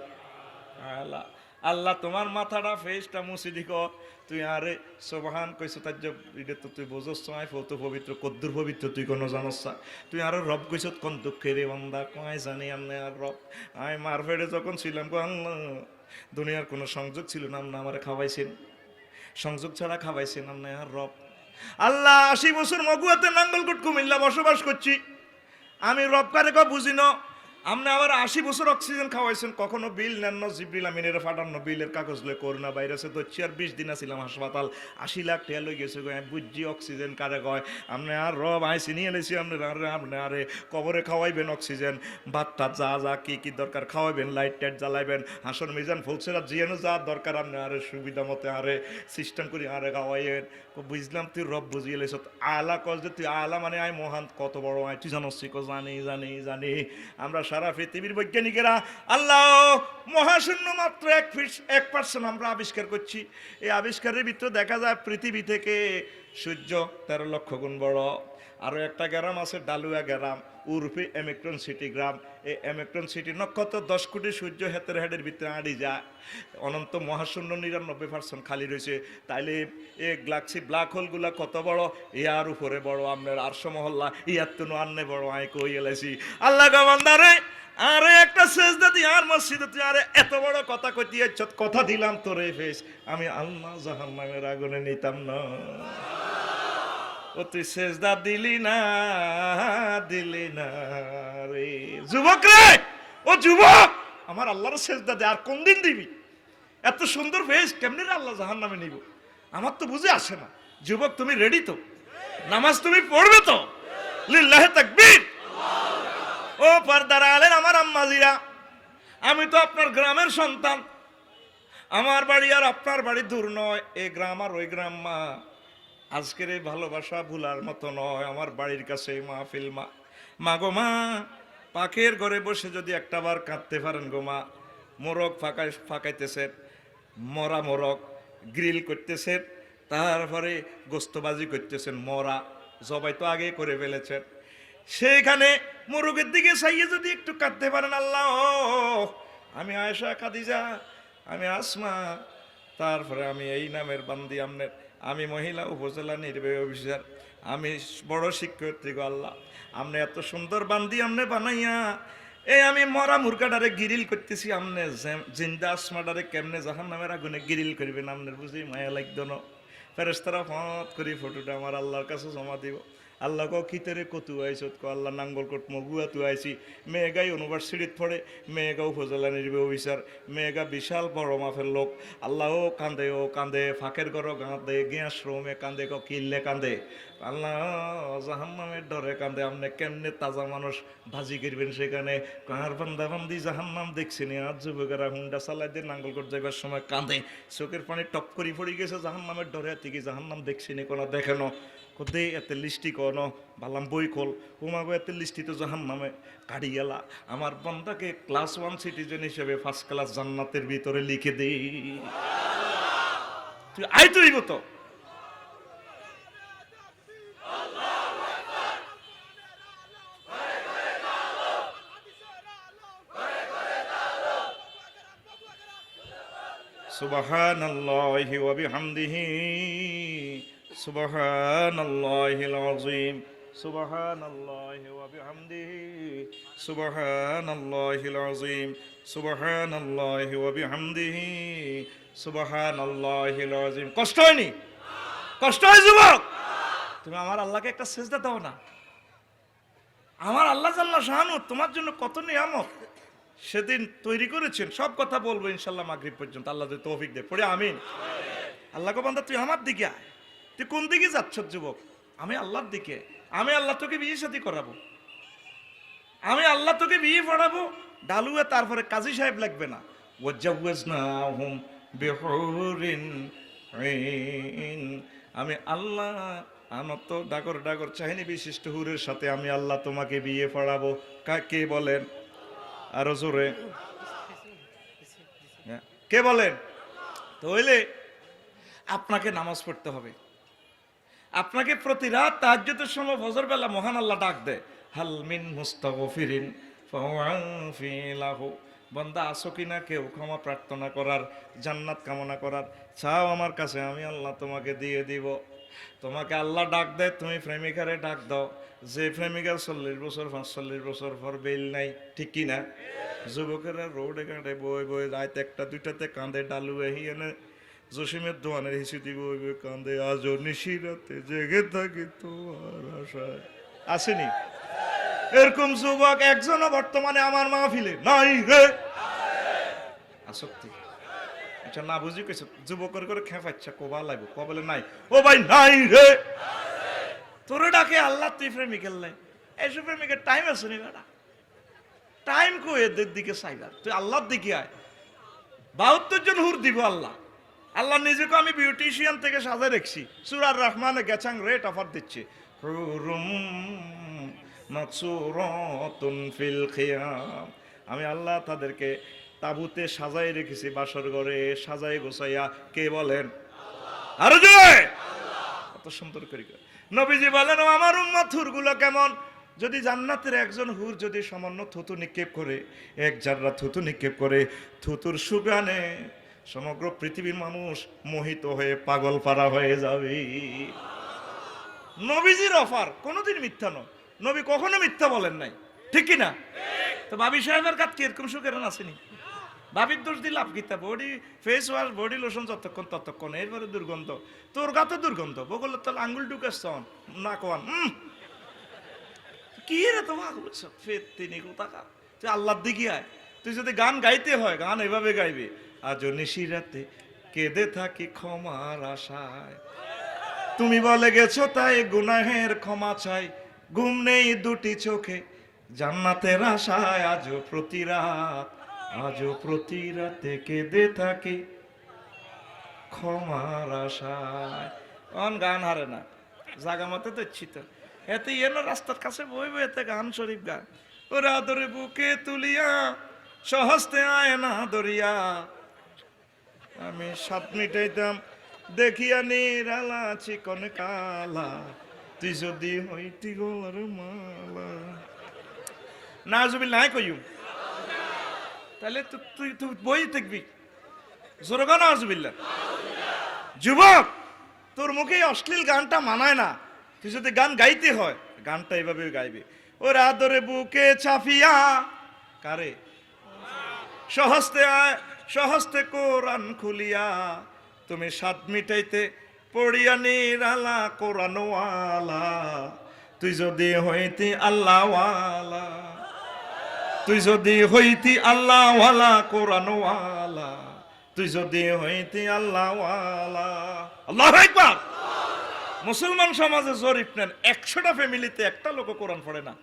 আলা। আল্লাহ তোমার মাথাটা ফেসটা মুছি দিক, তুই আরে সুবহান কইছ তার এটা তো তুই বোঝস নয়, কত পবিত্র কদ্দুর পবিত্র তুই কোনো জানস না। তুই আরো রব কইছ কোন দুঃখের বান্দা, কয় জানি আমনে আর রব। আমি মারফেড়ে যখন ছিলাম গো আল্লাহ, দুনিয়ার কোনো সংযোগ ছিল না, আপনি আমারে খাওয়াইছেন, সংযোগ ছাড়া খাওয়াইছেন, আপনি আর রব। আল্লাহ 80 বছর মগুয়াতে নাঙ্গলকোট কুমিল্লা বসবাস করছি, আমি রব কারে ক বুঝি না। আপনি আবার 80 বছর অক্সিজেন খাওয়াইছেন, কখনো বিল নেন না, জিবরিল আমিনের ফাটানো বিলের কাগজ লয়ে করোনা ভাইরাসে তো 20 দিন ছিলাম হাসপাতাল, 80 লাখ টাকা লই গেছে গো। আমি বুঝছি অক্সিজেন কারে কয়। আপনি আর রব আইসি নিয়ে এলেছি, আপনি আরে কবরে খাওয়াইবেন অক্সিজেন, ভাতটা যা যা কি কি দরকার খাওয়াইবেন, লাইট টাইট জ্বালাইবেন, হাসন মিজান ফুলসেরা জিয়ানো যা দরকার আপনি আরে সুবিধা মতে আরে সিস্টেম করি আরে খাওয়াইয়েন। বুঝলাম তুই রব বুঝিয়ে লেছ। আলা কস যে তুই আলা মানে আয় মহান, কত বড় আয় তুই জানোস? জানি জানি জানি। আমরা সারা পৃথিবীর বৈজ্ঞানিকেরা আল্লাহ মহাশূন্য মাত্র 1% আমরা আবিষ্কার করছি। এই আবিষ্কারের ভিতরে দেখা যায় পৃথিবী থেকে সূর্য 13 লক্ষ গুণ বড়। আরও একটা গ্রাম আছে ডালুয়া গ্রাম, উর্ফে এমেক্টন সিটি গ্রাম। এই এমেক্টন সিটি নক্ষত্র 10 কোটি সূর্য হেতের হেডের ভিতরে আড়ি যায়। অনন্ত মহাশূন্য 99% খালি রয়েছে। তাইলে এই গ্যালাক্সি ব্ল্যাক হোলগুলা কত বড়, ইয়ার উপরে বড় আপনার আরশ মহল্লা, ইয়ার তো আন্নে বড় আয় কই এলাইছি। আল্লাহ গামান্দারে আরে একটা সেজদা দি আর মসজিদে তুই আরে এত বড় কথা কইতি, কথা দিলাম তোরে ফেস, আমি আল্লাহ জাহান্নামের আগুনে নিতাম না। ও তুই সেজদা দিলি না রে যুবক রে, ও যুবক আমার আল্লাহর সেজদা দে। আর কোন দিন দিবি? এত সুন্দর ফেস কেমনি রে আল্লাহ জাহান্নামে নিব? আমার তো বুঝে আসে না। যুবক তুমি রেডি তো? নামাজ তুমি পড়বে তো? লিল্লাহে তাকবীর। ও পর্দার আলেন আমার আম্মাজিরা, আমি তো আপনার গ্রামের সন্তান, আমার বাড়ি আর আপনার বাড়ি দূর নয়, এই গ্রাম আর ওই গ্রাম মা। আজকের এই ভালোবাসা ভুলার মতো নয়। আমার বাড়ির কাছে মাহফিল মা, মা গো মা, পাখের ঘরে বসে যদি একটা বার কাঁদতে পারেন গো মা। মোরগ ফাঁকাইতেছেন, মরা মোরগ গ্রিল করতেছেন, তারপরে গোস্তবাজি করতেছেন, মরা জবাই তো আগে করে ফেলেছেন। সেইখানে মোরগের দিকে চাইয়ে যদি একটু কাঁদতে পারেন, আল্লাহ আমি আয়েশা খাদিজা, আমি আসমা, তারপরে আমি এই নামের বান্দি আমনের, আমি মহিলা উপজেলা নির্বাহী অফিসার, আমি বড় শিক্ষয়িত্রী গো আল্লাহ, আপনি এত সুন্দর বান্দি আমনে বানাইয়া এই আমি মরা মুরগাটারে গিরিল করতেছি, আমনে জিন্দা আসমাটারে কেমনে জাহান্নামের আগুনে গিরিল করবেন, আমনের বুঝি মায়া লাগতো না। ফেরেশতারা ফট করে ফটোটা আমার আল্লাহর কাছে জমা দিব। আল্লাহ কো কিতেরে কতু আইছত, কো আল্লাহ নাঙ্গলকোট মগুয়া তু আইছি। মেয়েগাই ইউনিভার্সিটিত পড়ে, মেয়েগা উপজেলা নির্বাহী অফিসার, মেয়েগা বিশাল বড় মাফের লোক। আল্লাহ ও কান্দে ফাঁকের ঘর কাঁদে, গ্যাস রুমে কান্দে, কো কিল্লে কান্দে। আল্লাহ জাহান্নামের ডরে কান্দে, আপনি কেমনে তাজা মানুষ ভাজি করবেন সেখানে। কার বান্দা বান্দি জাহান্নাম দেখছেন, আর যুবকেরা হুন্ডা চালাই দিয়ে নাঙ্গলকোট যাইবার সময় কান্দে, চোখের পানি টপ করে পড়ে গেছে জাহান্নামের ডরে। থেকে জাহান্নাম দেখছিনি কোনো দেখেনো, কোদে এতে লিস্টি কোন বালাম বই খোল, হুমাগো এতে লিস্টি তো জাহান্নামে কাটি গেলা। আমার বান্দাকে ক্লাস 1 সিটিজেন হিসেবে ফার্স্ট ক্লাস জান্নাতের ভিতরে লিখে দে। তুই আই তুই মতো সুবহানাল্লাহি ওয়া বিহামদিহি সুবহানাল্লাহিল আযীম সুবহানাল্লাহি ওয়া বিহামদিহি সুবহানাল্লাহিল আযীম সুবহানাল্লাহি ওয়া বিহামদিহি সুবহানাল্লাহিল আযীম। কষ্ট হয়নি? কষ্ট হয় যুবক? তুমি আমার আল্লাহকে একটা সিজদা দাও না। আমার আল্লাহ জাল্লা শাহানু তোমার জন্য কত নিয়ামত সেদিন তৈরি করেছেন। সব কথা বলবো ইনশাল্লাহ মাগরিব পর্যন্ত, আল্লাহ যদি তৌফিক দেয়। পড়ে আমিন। আল্লাহ গো বান্দা তুই আমার দিকে আয়। তুই কোন দিকে যাচ্ছ যুবক? আমি আল্লাহর দিকে। আমি আল্লাহ তোকে বিয়ে শাদী করাবো, আমি আল্লাহ তোকে বিয়ে পড়াবো। ডালুয়ে তারপরে কাজী সাহেব লাগবে না। ওয়াজ্জাওয়াজনাহুম বিহুরিন আইন। আমি আল্লাহ আনত ডাগর ডাগর চাহিনী বিশিষ্ট হুরের সাথে আমি আল্লাহ তোমাকে বিয়ে পড়াবো। কে বলেন? আরো জোরে কে বলেন? তো হইলে আপনাকে নামাজ পড়তে হবে। আপনাকে প্রতি রাত তাহাজ্জুদের সময় ফজর বেলা মহান আল্লাহ ডাক দেয়, হাল মিন মুস্তাগফিরিন ফাওয়াফি লাহু। বান্দা আসো কিনা কেউ ক্ষমা প্রার্থনা করার, জান্নাত কামনা করার? চাও আমার কাছে, আমি আল্লাহ তোমাকে দিয়ে দিব। তোমাকে আল্লাহ ডাক দেয়, তুমি প্রেমিকারে ডাক দাও। যে প্রেমিকার 40 বছর 45 বছর পর বেল নাই, ঠিক কিনা? যুবকেরা রোডে ঘাটে বই বই রাত 1টা 2টাতে কাঁদে, ডালু এনে জসিমের দোয়ানের হিসি দিব কাঁদে, আজও নিশিরাতে জেগে থাকি তোমার আশায়। আসেনি এরকম যুবক একজনও বর্তমানে আমার মাহফিলে নাই রে? আসক্তি এটা না বুঝি কেছে যুবকের করে খেপাচ্ছা কোবা লাগবে, কবলে নাই। ও ভাই নাই রে, তোরে ডাকে আল্লাহ, তুই প্রেমিকের লাই। এইসব প্রেমিকের টাইম আছে নি বেটা? টাইম কো এদের দিকে চাইবার, তুই আল্লাহর দিকে আয়। 72 জন হুর দিব আল্লাহ। আল্লাহ নিজেকে আমি বিউটিশিয়ান থেকে সাজে রেখছি। সূরা রহমানে গেছাং রেট অফার দিচ্ছে, হুরুম মাকসুরাতুন ফিল খিয়াম। আমি আল্লাহ তাদেরকে তাবুতে সাজাই রেখেছি, বাসর ঘরে সাজাই গোছাইয়া। কে বলেন? আরো জোরে। কত সুন্দর করে নবীজি বলেন, ও আমার উম্মত হুরগুলো কেমন? যদি জান্নাতের একজন হুর যদি সামান্য থুতু নিক্ষেপ করে, এক জাররা থুতু নিক্ষেপ করে, থুতুর সুগানে সমগ্র পৃথিবীর মানুষ মোহিত হয়ে পাগল পারা হয়ে যাবে। নবীজির অফার কোনোদিন মিথ্যা নয়। নবী কখনো মিথ্যা বলেন নাই, ঠিক কিনা? তো বাবি সাহেবের কাছে এরকম সুখের আসেনি। বাবির দোষ দিল আপকিতা, body face wash body lotion ততক্ষণ এরপরে দুর্গন্ধ। তোর গাতে দুর্গন্ধ, বগলের তাহলে আঙ্গুল ঢুকাস না কোয়ান কি রে তোমার ফের তিনি কোথাকা। তুই আল্লাহর দিকে আয়। তুই যদি গান গাইতে হয়, গান এভাবে গাইবে, আজও নিশিরাতে কেঁদে থাকি ক্ষমার আশায়। তুমি বলে গেছো তাই গুনাহের ক্ষমা চাই, ঘুম নেই দুটি চোখে জান্নাতের আশায়। আজও প্রতি রাতে কেঁদে থাকি ক্ষমার আশায়। কোন গান হারে না, জাগা মতে দেখছি তো এতে এনো রাস্তার কাছে বই বই এতে গান শরীফ গান। ওরা আদরে বুকে তুলিয়া সহস্তে আয় না দরিয়া, আমি 7 মিটাইতাম দেখিয়া নিরালা চিকন কালা, তুই যদি হইতি গোলার মালা। নাজুবিল্লাহ কইম তাহলে তুই বই দেখবি জোরগা নাজুবিল্লাহ। যুবক, তোর মুখে অশ্লীল গানটা মানায় না। তুই যদি গান গাইতে হয়, গানটা এভাবে গাইবে। ওর আদরে বুকে চাপিয়া কারে? সহস্তে কোরআন খুলিয়া তুমি স্বাদ মিটাইতে পড়িয়া নিরালা কোরআনওয়ালা। তুই যদি হইতি আল্লাহওয়ালা, তুই যদি হইতি আল্লাহওয়ালা কোরআনওয়ালা, তুই যদি হইতি আল্লাহওয়ালা। আল্লাহু আকবার। মুসলমান সমাজে জরিপ নেন, 100টা ফ্যামিলিতে একটা লোক কোরআন পড়ে না,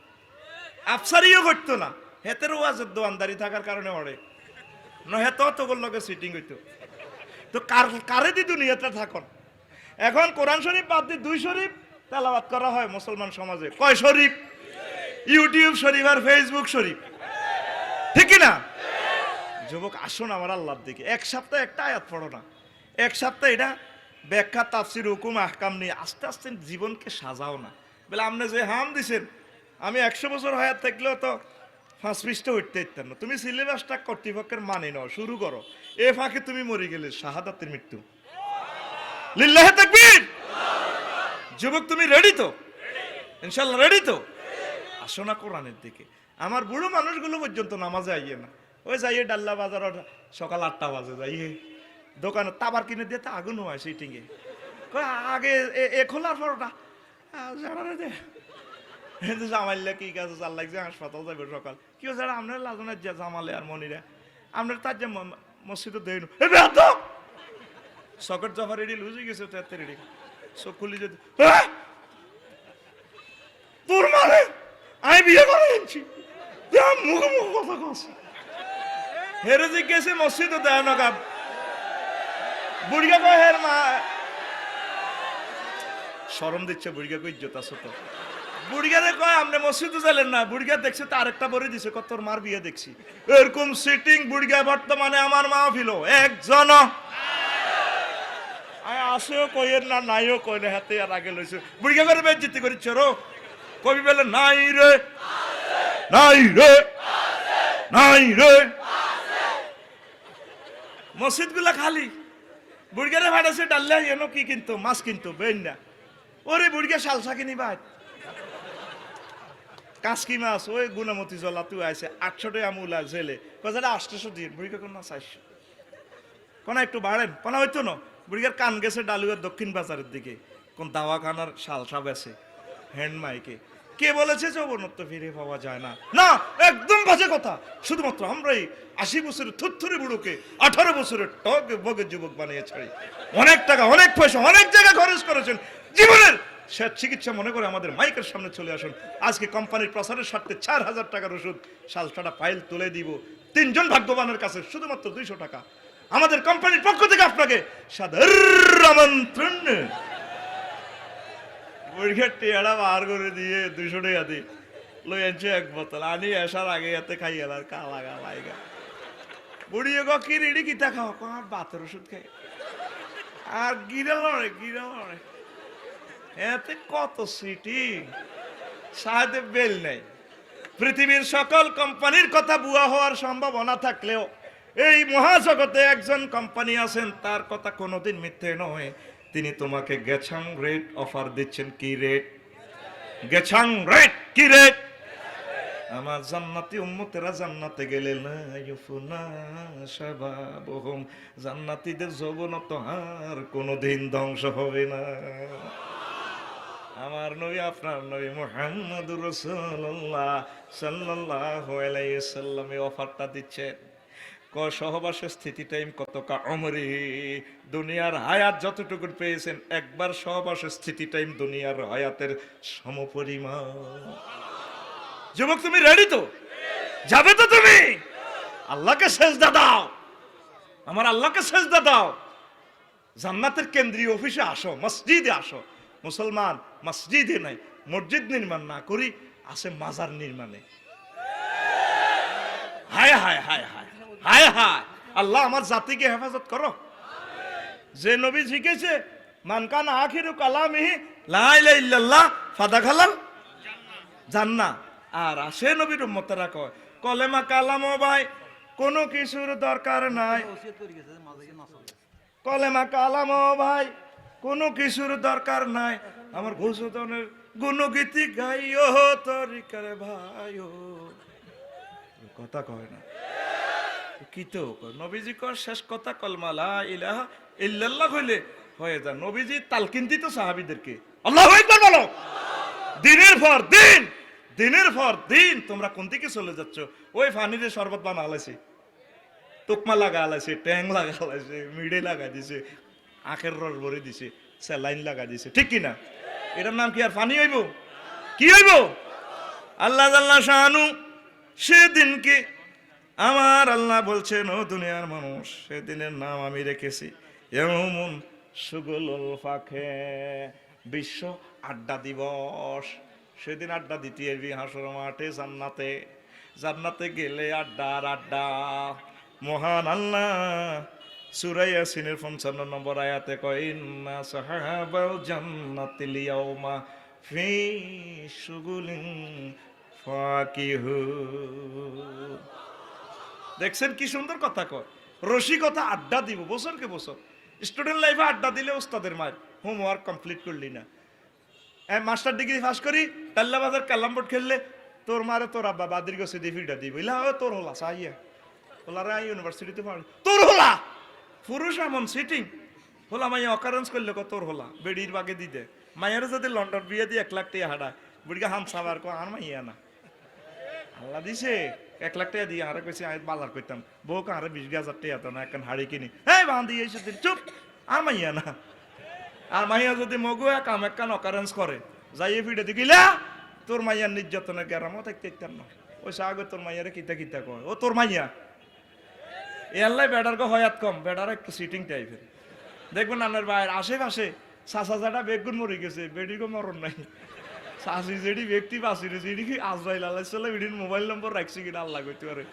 আফসারিও করতো না। হেতের ওয়াজের দোয়ানদারি থাকার কারণে পড়ে না, হেত তোর লগে সিটিং হইতো। তো কারে দি দুনিয়াতে থাকুন। এখন কোরআন শরীফ বাদ দিয়ে 2 শরীফ তেলাওয়াত করা হয় মুসলমান সমাজে। কয় শরীফ? ইউটিউব শরীফ আর ফেসবুক শরীফ, ঠিক না? যুবক আসুন আমার আল্লাহর দিকে, এক সপ্তাহ একটা আয়াত পড়ো না, এক সপ্তাহ এটা ব্যাখ্যা তাফসির হুকুম আহকাম নিয়ে আস্তে আস্তে জীবনকে সাজাও না। বলে আপনি যে হাম দিছেন, আমি 100 বছর হায়াত থাকলেও তো 5 পৃষ্ঠা উঠতে ইত্যান না। তুমি সিলেবাসটা কর্তৃপক্ষের মানে নাও, শুরু করো। এ ফাঁকে তুমি মরে গেলে শাহাদাতের মৃত্যু। লিল্লাহে তাকবীর। যুবক তুমি রেডি তো? ইনশাআল্লাহ রেডি তো? আসো না কোরআনের দিকে। আমার বুড়ো মানুষগুলো পর্যন্ত নামাজে আইয়ে না, ওই যাইয়ে ডাল্লা বাজার সকাল 8টা বাজে যাইয়ে দোকানে তাবার কিনে দিয়ে আগুন হয় সিটিংয়ে। আগে এ খোলার পরটা জানা দে জামাইলে কি কাছে চাল লাগছে, হাসপাতাল যাবে সকাল। কি যারা আপনার লাজনের যে জামালে আর মনিরা আপনার তার যে মসজিদে দেয় সকেট জফা রেডি লুজে গেছে, তো রেডি চোখ খুলি যদি তোর মানে আমি বিয়ে করে এনেছি মুখ মুখ কথা কস হেরে যে গেছে মসজিদে দেয় না কাপ বুড়িয়া কয় হের মা শরম দিচ্ছে, বুড়িয়া কই ইজ্জত আছে তো। বুড়িয়ারে কয় আপনি মসজিদে যাইলেন না, বুড়িয়া দেখছে তো আরেকটা বড়ি দিছে, কত তোর মার বিয়ে দেখছি। এরকম সিটিং বুড়িয়া বর্তমানে আমার মা ফিল একজন আসেও কইয়ের না, নাইও কই না, হাতে আর আগে লইছে বুড়িয়া করে বেজ্জতি করিচ্ছ রো। কবি বলে নাই রে নাই রে নাই রে, মসজিদ গুলা খালি। বুড়িয়ারে ভাড়াছে ডাল্লা এনো কি কিন্তু মাছ কিন্তু বেন না। ওরে বুড়িয়া শালসা কিনি ভাই কাঁচকি মাছ ওই গুণামতি জলা তুই আছে 800 টাকা মূলা জেলে কাজে 800 দিন বুড়িকে কোন না 400 কোন একটু বাড়েন কোন হইতো না। বুড়িয়ার কান গেছে ডালুয়ার দক্ষিণ বাজারের দিকে, কোন দাওয়াখানার শালসা বেছে হ্যান্ড মাইকে। কে বলেছে যৌবনত্ব ফিরে পাওয়া যায় না? না, একদম বাজে কথা। শুধুমাত্র আমরাই 80 বছরের থুরথুরি বুড়োকে 18 বছরের টক বগের যুবক বানিয়ে ছাড়ি। অনেক টাকা অনেক পয়সা অনেক জায়গায় খরচ করেছেন জীবনের সে চিকিৎসা মনে করে আমাদের মাইকের সামনে চলে আসুন। আজকে কোম্পানির প্রচারের স্বার্থে 4000 টাকার ওষুধ শালসাটা ফাইল তুলে দিব 3 জন ভাগ্যবানের কাছে, শুধুমাত্র 200 টাকা আমাদের কোম্পানির পক্ষ থেকে আপনাকে সাদর আমন্ত্রণ। বুড়িয়ার টিয়াটা বার করে দিয়ে 200 টাকা দিয়ে লই আনছে 1 বোতল আনি আসার আগে এতে খাই গেল আর কালা গালাইগা। বুড়িয়ে গো কি রেডি কিতা খাও, আমার বাতের ওষুধ খাই আর গিরা লড়ে এতে কত সিটি সাথে বেল নেই। পৃথিবীর সকল কোম্পানির কথা বুয়া হওয়ার সম্ভাবনা থাকলেও এই মহাজগতে একজন কোম্পানি আছেন, তার কথা কোনোদিন মিথ্যে নয়। তিনি তোমাকে গেছাং রেট অফার দিচ্ছেন। কি রেট? গেছাং রেট। কি রেট? আমার জান্নাতি উম্মতেরা জান্নাতে গেলে না ইউফুনা শাবাবুহুম, জান্নাতীদের যৌবনত আর কোনোদিন ধ্বংস হবে না। আমার নবী আপনার নবী মুহাম্মদুর রাসূলুল্লাহ সাল্লাল্লাহু আলাইহি সাল্লাম এই অফারটা দিচ্ছেন। সহবাসের স্থিতি টাইম কত কা উমরি, দুনিয়ার হায়াত যতটুকু পেয়েছেন একবার সহবাসের স্থিতি টাইম দুনিয়ার হায়াতের সমপরিমাণ। যুবক তুমি রেডি তো? যাবে তো তুমি? আল্লাহকে সেজদা দাও, আমার আল্লাহকে সেজদা দাও। জান্নাতের কেন্দ্রীয় অফিসে আসো, মসজিদে আসো। মুসলমান মসজিদে নাই, মসজিদ নির্মাণ না করি আছে মাজার নির্মাণে। হায় হায় হায় হায় হায় হায়, আল্লাহ আমার জাতিকে হেফাজত করো। যে নবী শিখেছে মান কানা আখিরু কালামিহি লা ইলাহা ইল্লাল্লাহ ফাদাখালাল জান্নাহ, আর আসে নবীর উম্মতেরা কয় কলেমা কালামও ভাই কোনো কিছুর দরকার নাই, কলেমা কালামও ভাই কোনো কিছুর দরকার নাই, আমার ঘোষণের গুণগীতি গাইও তরিকার ভাইও। কথা কয় না কি তো নবীজি কর শেষ কথা কলমা লা ইলাহা ইল্লাল্লাহ হইলে হয়ে যায়। নবীজি তালকিন দিত সাহাবীদেরকে, আল্লাহু আকবার বলো। দিনের পর দিন, দিনের পর দিন তোমরা কোন দিকে চলে যাচ্ছ? ওই ফানিরে শরবত বানা আলাইছে, তোকমা লাগা আলাইছে, ট্যাং লাগা আলাইছে, মিডে লাগা দিছে, আখের রস ভরে দিছে, স্যালাইন লাগা দিছে, ঠিক কিনা? এটার নাম কি আর পানি হইব? কি হইব? আল্লাহ জাল্লা শাহানু সেদিনকে আমার আল্লাহ বলছেন, ও দুনিয়ার মানুষ, সেদিনের নাম আমি রেখেছি ইয়াউমুন শুগুলুল ফাখে, বিশ্ব আড্ডা দিবস। সেদিন আড্ডা দিতে এরবি হাসর মাঠে, জান্নাতে। জান্নাতে গেলে আড্ডা আর আড্ডা। মহান আল্লাহ সূরা ইয়াসিনের 55 নম্বর আয়াতে কয়, ইন্না সাহাবাল জান্নাতিল ইয়াউমা ফি শুগুলিন ফাকিহু। দেখছেন কি সুন্দর কথা কয়, রসিকতা। আড্ডা দিব বছরকে বছর। স্টুডেন্ট লাইফে আড্ডা দিলে ওস্তাদের মার, হোমওয়ার্ক কমপ্লিট করলি না, মাস্টার ডিগ্রি পাস করি টাল্লা বাজার কালাম বোর্ড খেললে তোর মারে তোর আব্বা বাদির গেছে দিফিটা দিব, ইলা তোর হলা চাইয়া হলা রে ইউনিভার্সিটিতে পার তোর হলা। পুরুষ এমন সিটিং হলা মাইয়া অকারেন্স করলে তোর হলা বেডির বাগে দি দে। মাইয়ারে যদি লন্ডন বিয়ে দিয়ে 1 লাখ টাকা হাঁটা বুড়িকে হাম সাবার আর মাইয়া না, আল্লাহ দিছে 1 লাখ টাকা দিয়ে আরে কইছে বাজার করতাম, বউ কারে 20,000 টাকা তো না, এখন হাড়ি কিনি এই বান্ধি এসে দিন চুপ, আর মাইয়া না। আর মাইয়া যদি মগু কাম একখান অকারেন্স করে যাইয়ে ফিরে দেখিলা তোর মাইয়ার নির্যাতনের গ্যারামও থাকতে ইত্যার না। ওই সাগর তোর মাইয়ারে কিতা কিতা কয়, ও তোর মাইয়া। এ আল্লাহ বেডার গো হয়াত কম, বেডার একটু সিটিং টাইপের। দেখবেন আপনার বাইরের আশেপাশে চাচা বেগুন মরে গেছে, বেডির মরণ নাই। চাষি যেটি ব্যক্তি বাঁচিরে যেটি কি আজরাইল আলাইসাল্লাম এটির মোবাইল নম্বর রাখছি কিনা আল্লাহ করতে পারে।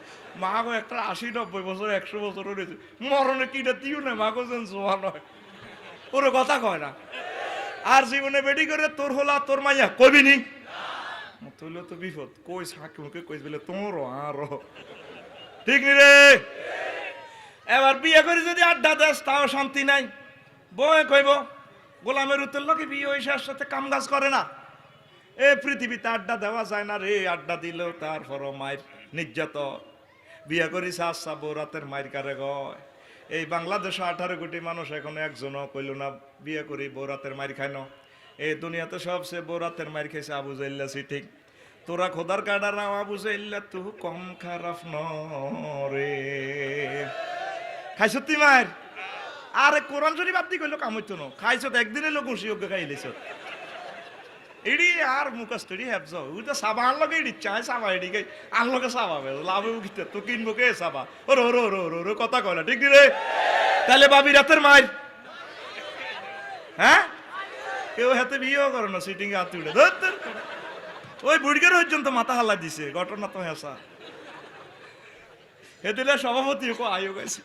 মা গো একটা 80-90 বছর 100 বছর রয়েছে, মরণে কিটা দিও না, মা গো যেন জোয়া নয়, ওরে কথা কয় না। আর জীবনে বেডি করে তোর হলা তোর মাইয়া কবি নি তুইলে তো বিপদ, কই সাকি মুখে কইস বলে তোর আর ঠিক নি রে। এবার বিয়ে করে যদি আড্ডা দেস তাও শান্তি নাই। বয়ে কইব গোলামের উত্তর লোকে বিয়ে হয়েছে সাথে কাম কাজ করে না। এ পৃথিবীতে আড্ডা দেওয়া যায় না রে, আড্ডা দিলেও তারপর মায়ের নির্যাতন। বিয়ে করিস আচ্ছা বৌরাতের মায়ের কারে গয়। এই বাংলাদেশে 18 কোটি মানুষ এখনো একজনও কইল না বিয়ে করি বৌরাতের মায়ের খাই না। এই দুনিয়াতে সবচেয়ে বৌরাতের মায়ের খাইছে আবু জাইল্লা সিটিং। তোরা খোদার কাডার নাম আবু জাইল্লা তু কম খারাপ রে। খাইছ তুই মায়ের? আরে কোরআন শরীফ আপনি কইলো কাম হইতো না, খাইছ একদিনে লোক খুশি হোক খাই লিছ এডি আর মুখস্থ এডি হেফজ ওইটা সাবা আনলোকে এডি চাই সাবা এডি কে আনলোকে সাবা লাভে উঠিতে তো কিনবো কে সাবা ওর ওর ওর ওর ওর কথা কয় না ঠিক রে। তাহলে বাবি রাতের মায়ের হ্যাঁ কেউ হাতে বিয়েও করে না, সিটিং হাত উঠে ধর ওই বুড়িকে পর্যন্ত মাথা হালা দিছে। ঘটনা তো হেসা হে দিলে সভাপতি আয়ো গেছে।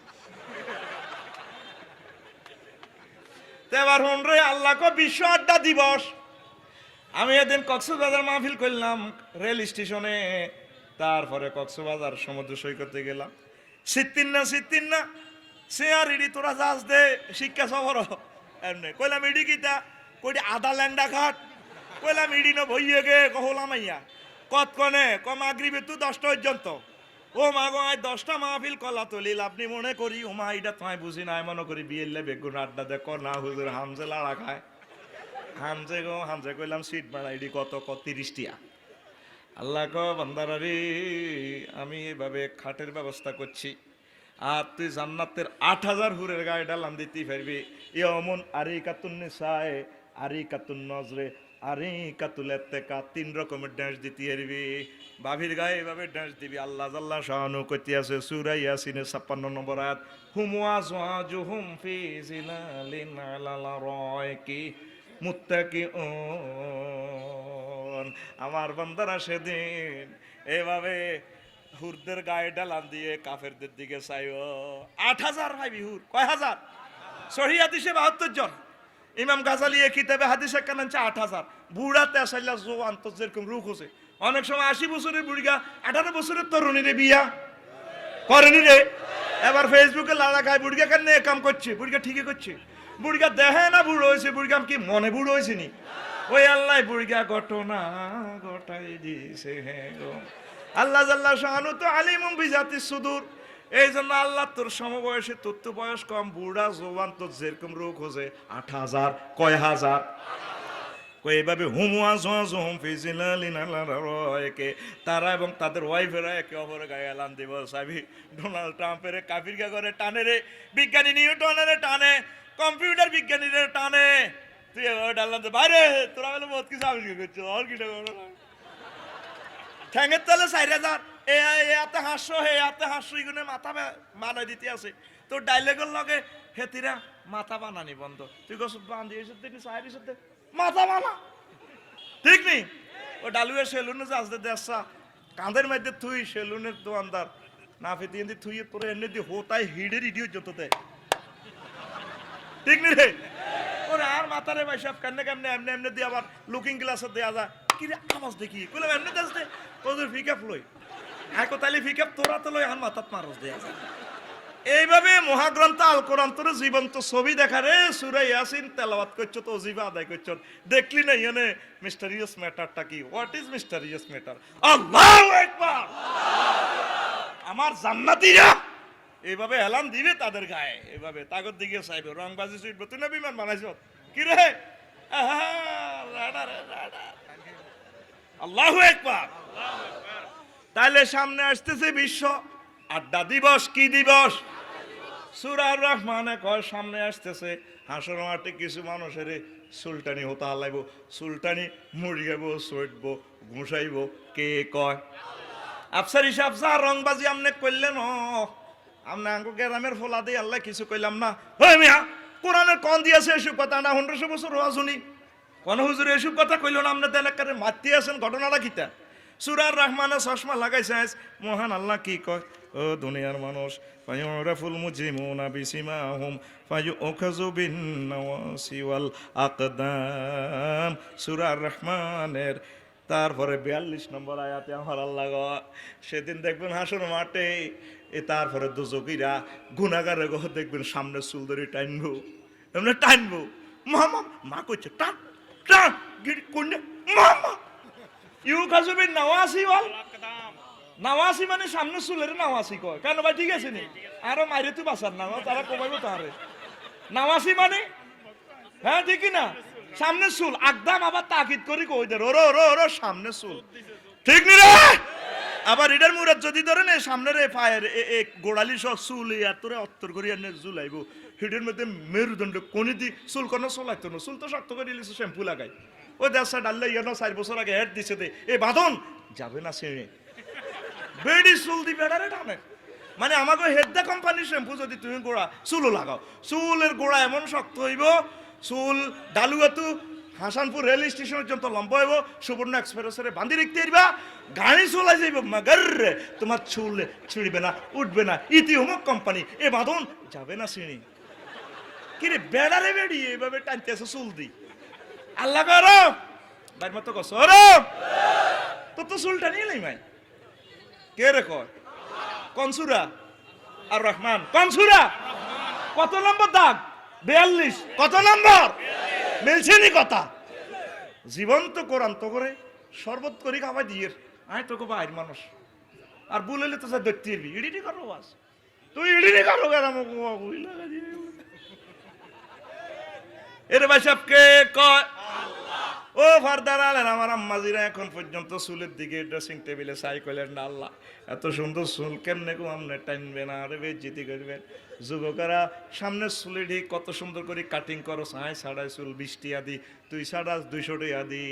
এবার হন রে আল্লাহ কো বিশ্ব আড্ডা দিবস। আমি এদিন কক্সবাজার মাহফিল করলাম রেল স্টেশনে, তারপরে কক্সবাজার সমুদ্র সৈকতে গেলাম। সিত্তিন না সে আর ইডি তোরা যাস দে শিক্ষা সবর এমনি কইলাম ইডি কিতা কইটি আধা ল্যান্ডা ঘাট কইলাম ইডি ন ভইয়ে গে কহলাম আইয়া কতক্ষণে কমাগ্রিবে তু 10টা পর্যন্ত। ও মা গো আয় 10টা মাহফিল কলা তলিল আপনি মনে করি ও মা এটা তোমায় বুঝি না মনে করি বিয়েলে বেগুন আড্ডা দেখো না হুজুর হামজে লাড়া খায়। হামজে কইলাম সিট বাড়াইডি কত 30 টিয়া। আল্লাহ কো বান্দারা রে আমি এভাবে খাটের ব্যবস্থা করছি আর তুই জান্নাতের 8000 হুরের গায়ে ডালাম দিতে পারবি। ইয়মুন আরিকাতুন নিসায়ে আরিকাতুন নজরে আরিকাতুল ইত্তেকা 3 রকমের ডান্স দিতে পারবি। বাবির গায়ে এভাবে ডান্স দিবি। আল্লাহ জাল্লা শাহানু কইতে আছে সূরা ইয়াসিনের 56 নম্বর আয়াত, হুম ওয়াজওয়াজুহুম ফি জিলালিন আলাল আরাইকি মুত্তাকিউন। আমার বান্দারা সেদিন এভাবে হুরদের গায়ে ডালান দিয়ে কাফেরদের দিকে চাইও। 8000 ভাই হুর কয় হাজার? সহিহ হাদিসে 72 জন। ইমাম গাজালি এই কিতাবে হাদিসে কানানছে 8000। বুড়াতে আসাইলা জোয়ান তো যেরকম রূপ হচ্ছে। অনেক সময় 80 বছরের বুড়িগা 18 বছরের তরুণীরে বিয়া করেনি রে। এবার ফেসবুকে লালা খায় বুড়িগা কেন কাম করছে, বুড়িগা ঠিকই করছে। বুড়িগা দেখে না বুড়ো হয়েছে, বুড়িগা কি মনে বুড়ো হয়েছে নি? ওই আল্লাহ বুড়িগা ঘটনা ঘটাই দিয়েছে। হ্যাঁ গো আল্লাহ জাল্লা শাহানু তো আলিমুম বিজাতি সুদূর। এই জন্য আল্লাহ তোর সমবয়সী, তোর তো বয়স কম, বুড়া জোয়ান, তোর যেরকম রোগ হচ্ছে 8,000 কয় হাজার এইভাবে হুমুয়া জুম ফিজিলালিনালারকে তারা এবং তাদের ওয়াইফেরা একে অপরের গায়ে এলান দিব সাবি ডোনাল্ড ট্রাম্পের কাফিরকা করে টানে রে, বিজ্ঞানী নিউটনের টানে, কম্পিউটার বিজ্ঞানীর টানে, তুই ডাল্লাম বাইরে তোরা বলে বহুত কিছু আবিষ্কার করছো আর কি ঠ্যাঙের তলে 4,000 এতে হাস্য হে এতে হাস্য এগুলো মাথা বানাই দিতে আছে তোর ডাইলেগের লগে হেতিরা মাথা বানানি বন্ধ, তুই গোস বান্ধি এসে দেখি সাইড এসে মাথা বানা ঠিক নেই। ও ডালুয়ে সেলুনে যে আসতে দেশা কাঁধের মধ্যে থুই সেলুনের দোয়ানদার না ফেতে এনে থুই তোরে এনে দিয়ে হোতাই হিডের ইডিও যত দেয় ঠিক নেই রে। ওরে আর মাথারে ভাই সব কেমনে কেমনে এমনি এমনি দিয়ে আবার লুকিং গ্লাসে দেওয়া যায় কি রে আওয়াজ দেখি কইলাম এমনি দেশ দে তোদের পিকআপ লই আইকো তালি পিকআপ তোরা তো লই আর মাথাত মারস দেয়া যায়। এইভাবে মহাগ্রন্থ আল কোরআন তোর জীবন্ত ছবি দেখা রে সূরা ইয়াসিন তেলাওয়াত করছো তো ওজিফা আদায় করছো দেখলি না এনে মিস্টেরিয়াস ম্যাটারটা কি, হোয়াট ইজ মিস্টেরিয়াস ম্যাটার? আল্লাহু আকবার। আমার জান্নাতীরা এইভাবে এলান দিবে তাদের গায়ে, এইভাবে তাগর দিকে চাইবে রংবাজি ছুটবে, তুই না বিমান বানাইছ কি রে আল্লাহু আকবার। তাহলে সামনে আসতেছে বিশ্ব আড্ডা দিবস, কি দিবস? সূরা আর রহমানে কয় সামনে আসতেছে হাসর মাঠে কিছু মানুষের সুলতানি হতে হালাইব, সুলতানি মুড়িয়াবো, সইটবো, ঘুষাইব, কে কয়? আফসার হিসাব যা রংবাজি আমনে করলেন আমনে আঙ্গু গ্রামের ফোলা দিয়ে আল্লাহ কিছু কইলাম না। হয় মিয়া কোরআনের কন দিয়েছে এসব কথা না 100 বছর হওয়া শুনি কোন হুজুর এসব কথা কইল না, আপনাদের এলাকারে মাতি আছেন ঘটনাটা কিতা? সূরা আর রহমানে চশমা লাগাইছে মহান আল্লাহ কি কয়? ও দুনিয়ার মানুষ ফায়ুরাফুল মুজরিমুনা বিসিমাহুম ফায়ুখাযু বিন নাওয়াসি ওয়াল আকদাম। সূরা আর রহমানের তারপরে 42 নম্বর আয়াতে আমার আল্লাহ সেদিন দেখবেন হাসর মাঠে তারপরে দুজকিরা গুনাহগারে গো দেখবেন সামনে চুল ধরে টানবো, এমনি টানবো, মামা মা কইছে টান টান গিরি কোনে মামা ইউখাযু বিন নাওয়াসি ওয়াল নাওয়াসি মানে সামনে চুলের নাওয়াসি কয় কেন ভাই? ঠিক আছে নি আরো মাইরে তুই বাঁচার না তারা কমাইবো তারে নাওয়াসি মানে হ্যাঁ ঠিকই না সামনে চুল একদম আবার তাকিদ করি কই দে রো রো রো সামনে চুল ঠিক নি রে। আবার এটার মুরাদ যদি ধরেন সামনের পায়ের গোড়ালি সব চুল আর তোরে অত্তর করি এনে জুলাইবো হিডের মধ্যে মেরুদণ্ড কোনি দি চুল কোনো চলাইতো না, চুল তো শক্ত করে দিলিস শ্যাম্পু লাগাই ওই দেশটা ডাললে ইয়ানো 4 বছর আগে হেড দিছে দে এ বাঁধন যাবে না ছেড়ে বেডি চুল দি বেড়ারে টানে মানে আমাকে হেডদা কোম্পানির শ্যাম্পু যদি তুমি গোড়া চুলও লাগাও চুলের গোড়া এমন শক্ত হইব চুল ডালুয়াতু হাসানপুর রেল স্টেশন পর্যন্ত লম্বা হইব সুবর্ণ এক্সপ্রেসরে বাঁধি রাখতে পারবা গাড়ি চলাই যাইব মাগার তোমার চুল ছিঁড়বে না উঠবে না ইতি অমুক কোম্পানি এ বাঁধন যাবে না ছিঁড়ি কিরে বেড়ারে বেড়ি এইভাবে টানতেছে চুল দি আল্লাহ করো বাইর মতো কস তোর তো চুলটা নিয়ে লাই মাই কে রে কয় কনসুরা আর রহমান কনসুরা কত নম্বর দাগ 42 কত নম্বর মিলছে নি কথা জীবন্ত কোরআন তো করে শরবত করি খাওয়াই দিয়ে আয় তোকে বাইর মানুষ আর বলেলে তো স্যার দেখতে এরবি ইডিটি করো বাস তুই ইডিটি করো কেন এর ভাই সাহেবকে কয় ও ফারদার আলেন আমার আম্মাজিরা এখন পর্যন্ত চুলের দিকে ড্রেসিং টেবিলে চাই কইলেন না আল্লাহ এত সুন্দর চুল কেমনে গো আমনে টাইনবে না আরে বেজ্জিতি করবেন যুবকেরা সামনে চুলে ঠিক কত সুন্দর করে কাটিং করো সাই সাড়াই চুল 20 টিয়া দি তুই সাড়াস 200 টিয়া দি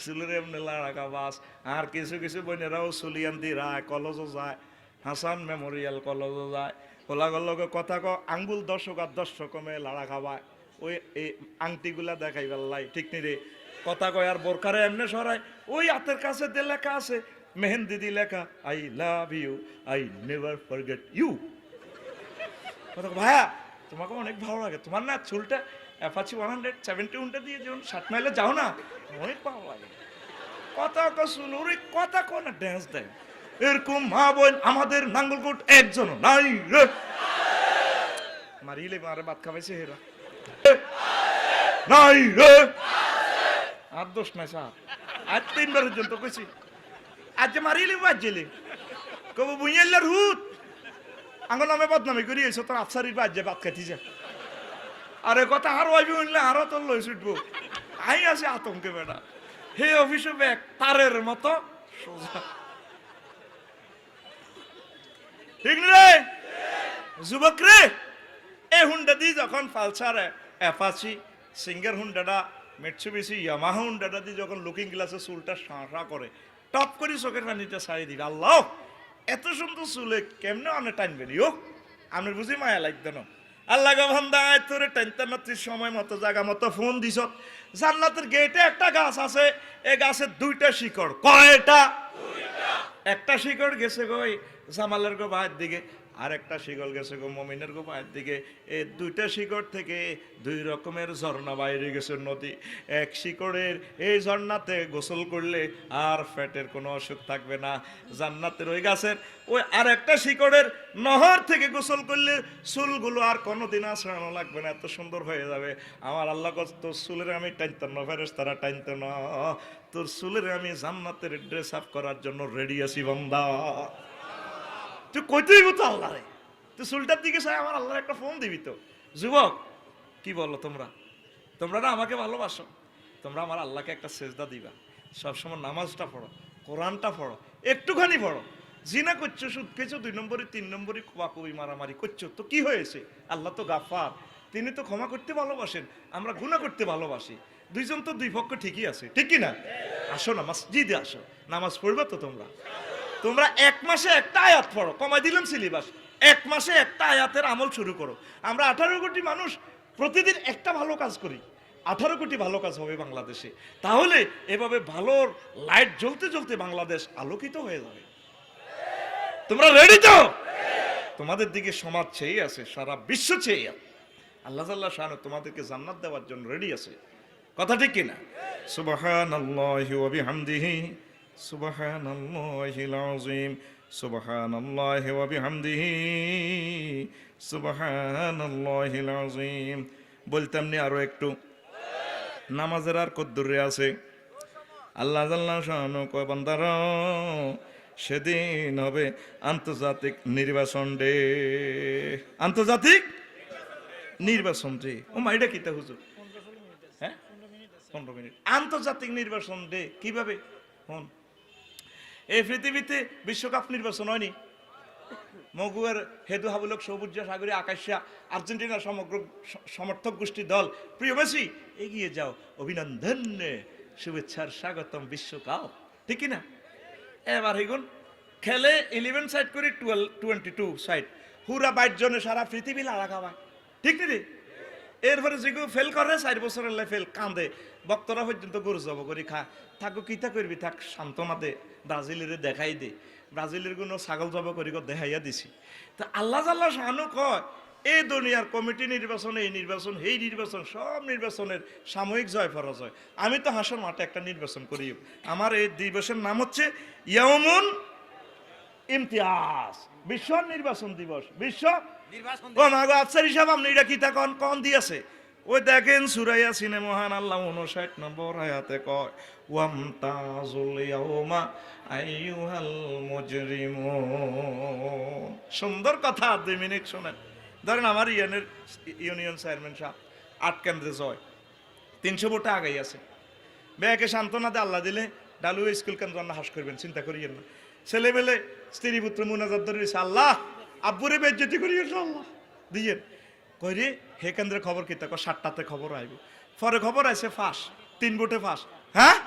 চুলের এমনি লাড়াকা বাস আর কিছু কিছু বোনেরাও চুলিয়ান দি রায় কলেজও যায় হাসান মেমোরিয়াল কলেজও যায় কোলাগর লগে কথা ক আঙ্গুল দর্শক আর দর্শক কমে লাড়া খাবায় ওই এই আংটিগুলা দেখাই বেল্লাই ঠিক নি রে কথা কয় আর বোরকারে এমনি সরাই ওই হাতের কাছে যে লেখা আছে মেহেন্দি দি লেখা I love you I never forget you কথা ভাইয়া তোমাকে অনেক ভালো লাগে তোমার না চুলটা অ্যাপাচি 170 দিয়ে যখন 60 মাইলে যাও না অনেক ভালো লাগে কথা চুল ওরে কথা কোন ড্যান্স দেয় এরকম মা বোন আমাদের নাঙ্গলকোট একজন নাই রে মারিলে মারে ভাত খাওয়াইছে হেরা নাই রে আর দোষ নাই স্যার আজ 3 বার পর্যন্ত কইছি আজ মারিলি বাজলি কব বুইয়াল্লার হুত আঙ্গন নামে বদনামি করি এসো তোর আফসারির বাদ যায় বাদ খাইতি যা আরে কথা আরো আইবি উনলে আরো তোর লই ছুটবো আই আছে আতঙ্কে বেটা হে অফিসে ব্যাগ তারের মতো সোজা ঠিক রে যুবক রে এই হুন্ডা দি যখন পালসার অ্যাপাচি সিঙ্গার হুন্ডাটা মিটসুবিশি ইয়ামাহা হুন্ডাটা দি যখন লুকিং গ্লাসে চুলটা শাঁসা করে টপ করে চোখের পানিটা ছাড়িয়ে দিবে আল্লাহ এত সুন্দর চুলে কেমনে অনেক টানবে ও আমি বুঝি মায়া লাগতো না আল্লাহ গন্ধায় তোরে টানতে না তুই সময় মতো জায়গা মতো ফোন দিছ জান্নাতের গেটে একটা গাছ আছে এই গাছের দুইটা শিকড় কয়টা একটা শিকড় গেছে গই জামালের গো ভাইয়ের দিকে আর একটা শিকড় গেছে গো মমিনের গো ভাইয়ের দিকে এই দুইটা শিকড় থেকে দুই রকমের ঝর্ণা বাইরে গেছে নদী এক শিকড়ের এই ঝর্ণাতে গোসল করলে আর পেটের কোনো অসুখ থাকবে না জান্নাতের ওই গাছের ওই আর একটা শিকড়ের নহর থেকে গোসল করলে চুলগুলো আর কোনোদিন আঁচড়ানো লাগবে না এত সুন্দর হয়ে যাবে আমার আল্লাহ তোর চুলের আমি টানতাম না ফেরেশতারা টানতো না তোর চুলের আমি জান্নাতের ড্রেস আপ করার জন্য রেডি আছি বান্দা তুই কইতেই তো আল্লাহ রে তুই চুলটার দিকে চাই আমার আল্লাহর একটা ফোন দিবি তো যুবক কি বলো তোমরা তোমরা না আমাকে ভালোবাসো তোমরা আমার আল্লাহকে একটা সেজদা দিবা সবসময় নামাজটা পড়ো কোরআনটা পড়ো একটুখানি পড়ো জিনা করছো সুদ খেয়েছো 2 নম্বরে 3 নম্বরে কোয়াকুবি মারামারি করছো তো কি হয়েছে আল্লাহ তো গাফফার তিনি তো ক্ষমা করতে ভালোবাসেন আমরা গুনাহ করতে ভালোবাসি দুইজন তো দুই পক্ষ ঠিকই আছে ঠিক কি না আসো না মসজিদে আসো নামাজ পড়বে তো তোমরা তোমরা এক মাসে একটা আয়াত পড়ো কমাই দিলাম সিলেবাস এক মাসে একটা আয়াতের আমল শুরু করো আমরা 18 কোটি মানুষ প্রতিদিন একটা ভালো কাজ করি 18 কোটি ভালো কাজ হবে বাংলাদেশে তাহলে এভাবে ভালোর লাইট জ্বলতে জ্বলতে বাংলাদেশ আলোকিত হয়ে যাবে তোমরা রেডি তো তোমাদের দিকে সমাজ চেয়ে আছে সারা বিশ্ব চেয়ে আছে আল্লাহ তাআলা শানু তোমাদেরকে জান্নাত দেওয়ার জন্য রেডি আছে কথা ঠিক কিনা সুবহানাল্লাহি ওয়া বিহামদিহি সুবহানাল্লাহিল আযীম সুবহানাল্লাহি ওয়া বিহামদিহি সুবহানাল্লাহিল আযীম বলতাম নি আরো একটু নামাজের আর কদ্দুরে আছে আল্লাহ জাল্লা শানু কয় বান্দারা সেদিন হবে আন্তর্জাতিক নির্বাচন ডে আন্তর্জাতিক নির্বাচন ডে ও মাইডা কিতা হুজুর হ্যাঁ 15 মিনিট আন্তর্জাতিক নির্বাচন ডে কিভাবে হন এই পৃথিবীতে বিশ্বকাপ নির্বাচন হয়নি মগুয়ার হেদু হাবুলক সবুজ সাগরী আকাশা আর্জেন্টিনার সমগ্র সমর্থক গোষ্ঠী দল প্রিয় মেসি এগিয়ে যাও অভিনন্দন শুভেচ্ছার স্বাগতম বিশ্বকাপ ঠিক না এবার এগুন খেলে 11 সাইড করে 22 সাইড পুরা 22 জনে সারা পৃথিবী লাড়া খাওয়ায় ঠিক নি এরপরে যেগুলো ফেল করে 4 বছরের ফেল কান্দে বক্তরা পর্যন্ত গরু জব করে খা থাকো কিতা করবি থাক সান্ত্বনা দে ব্রাজিলের দেখাই দে ব্রাজিলের কোনো ছাগল জব করি দেখাইয়া দিছি তা আল্লাহ জাল্লা শানু কয় এই দুনিয়ার কমিটি নির্বাচন এই নির্বাচন এই নির্বাচন সব নির্বাচনের সাময়িক জয় পরাজয় আমি তো হাসর মাঠে একটা নির্বাচন করি আমার এই দিবসের নাম হচ্ছে ইয়াউমুন ইমতিয়াজ বিশ্ব নির্বাচন দিবস বিশ্ব নির্বাচন ও মাগো আফসার হিসাব আপনি এটা কি তা কোন দিয়েছে ওই দেখেন সূরা ইয়াসিনে মহান আল্লাহ 59 নম্বর আয়াতে কয় ওয়ামতাজুল ইয়াউমা আইয়ুহাল মুজরিমুন সুন্দর কথা 2 মিনিট শুনেন ধরেন আমার ইউনিয়ন চেয়ারম্যান সাহেব 8 কেন্দ্রে জয় 300 ভোটে আগাই আছে ব্যাকে সান্ত্বনা দে আল্লাহ দিলে ডালু স্কুল কেন্দ্র না হাস করবেন চিন্তা করিয়েন না ছেলেবেলে স্ত্রী পুত্র মুনাজাত ধরে আল্লাহ আব্বুরে বেজ্জতি করিয়ে আল্লাহ দিয়ে কইরে হে কেন্দ্রে খবর কিতা 7টাতে খবর আইব পরে খবর আছে ফাঁস 3 ভোটে ফাঁস হ্যাঁ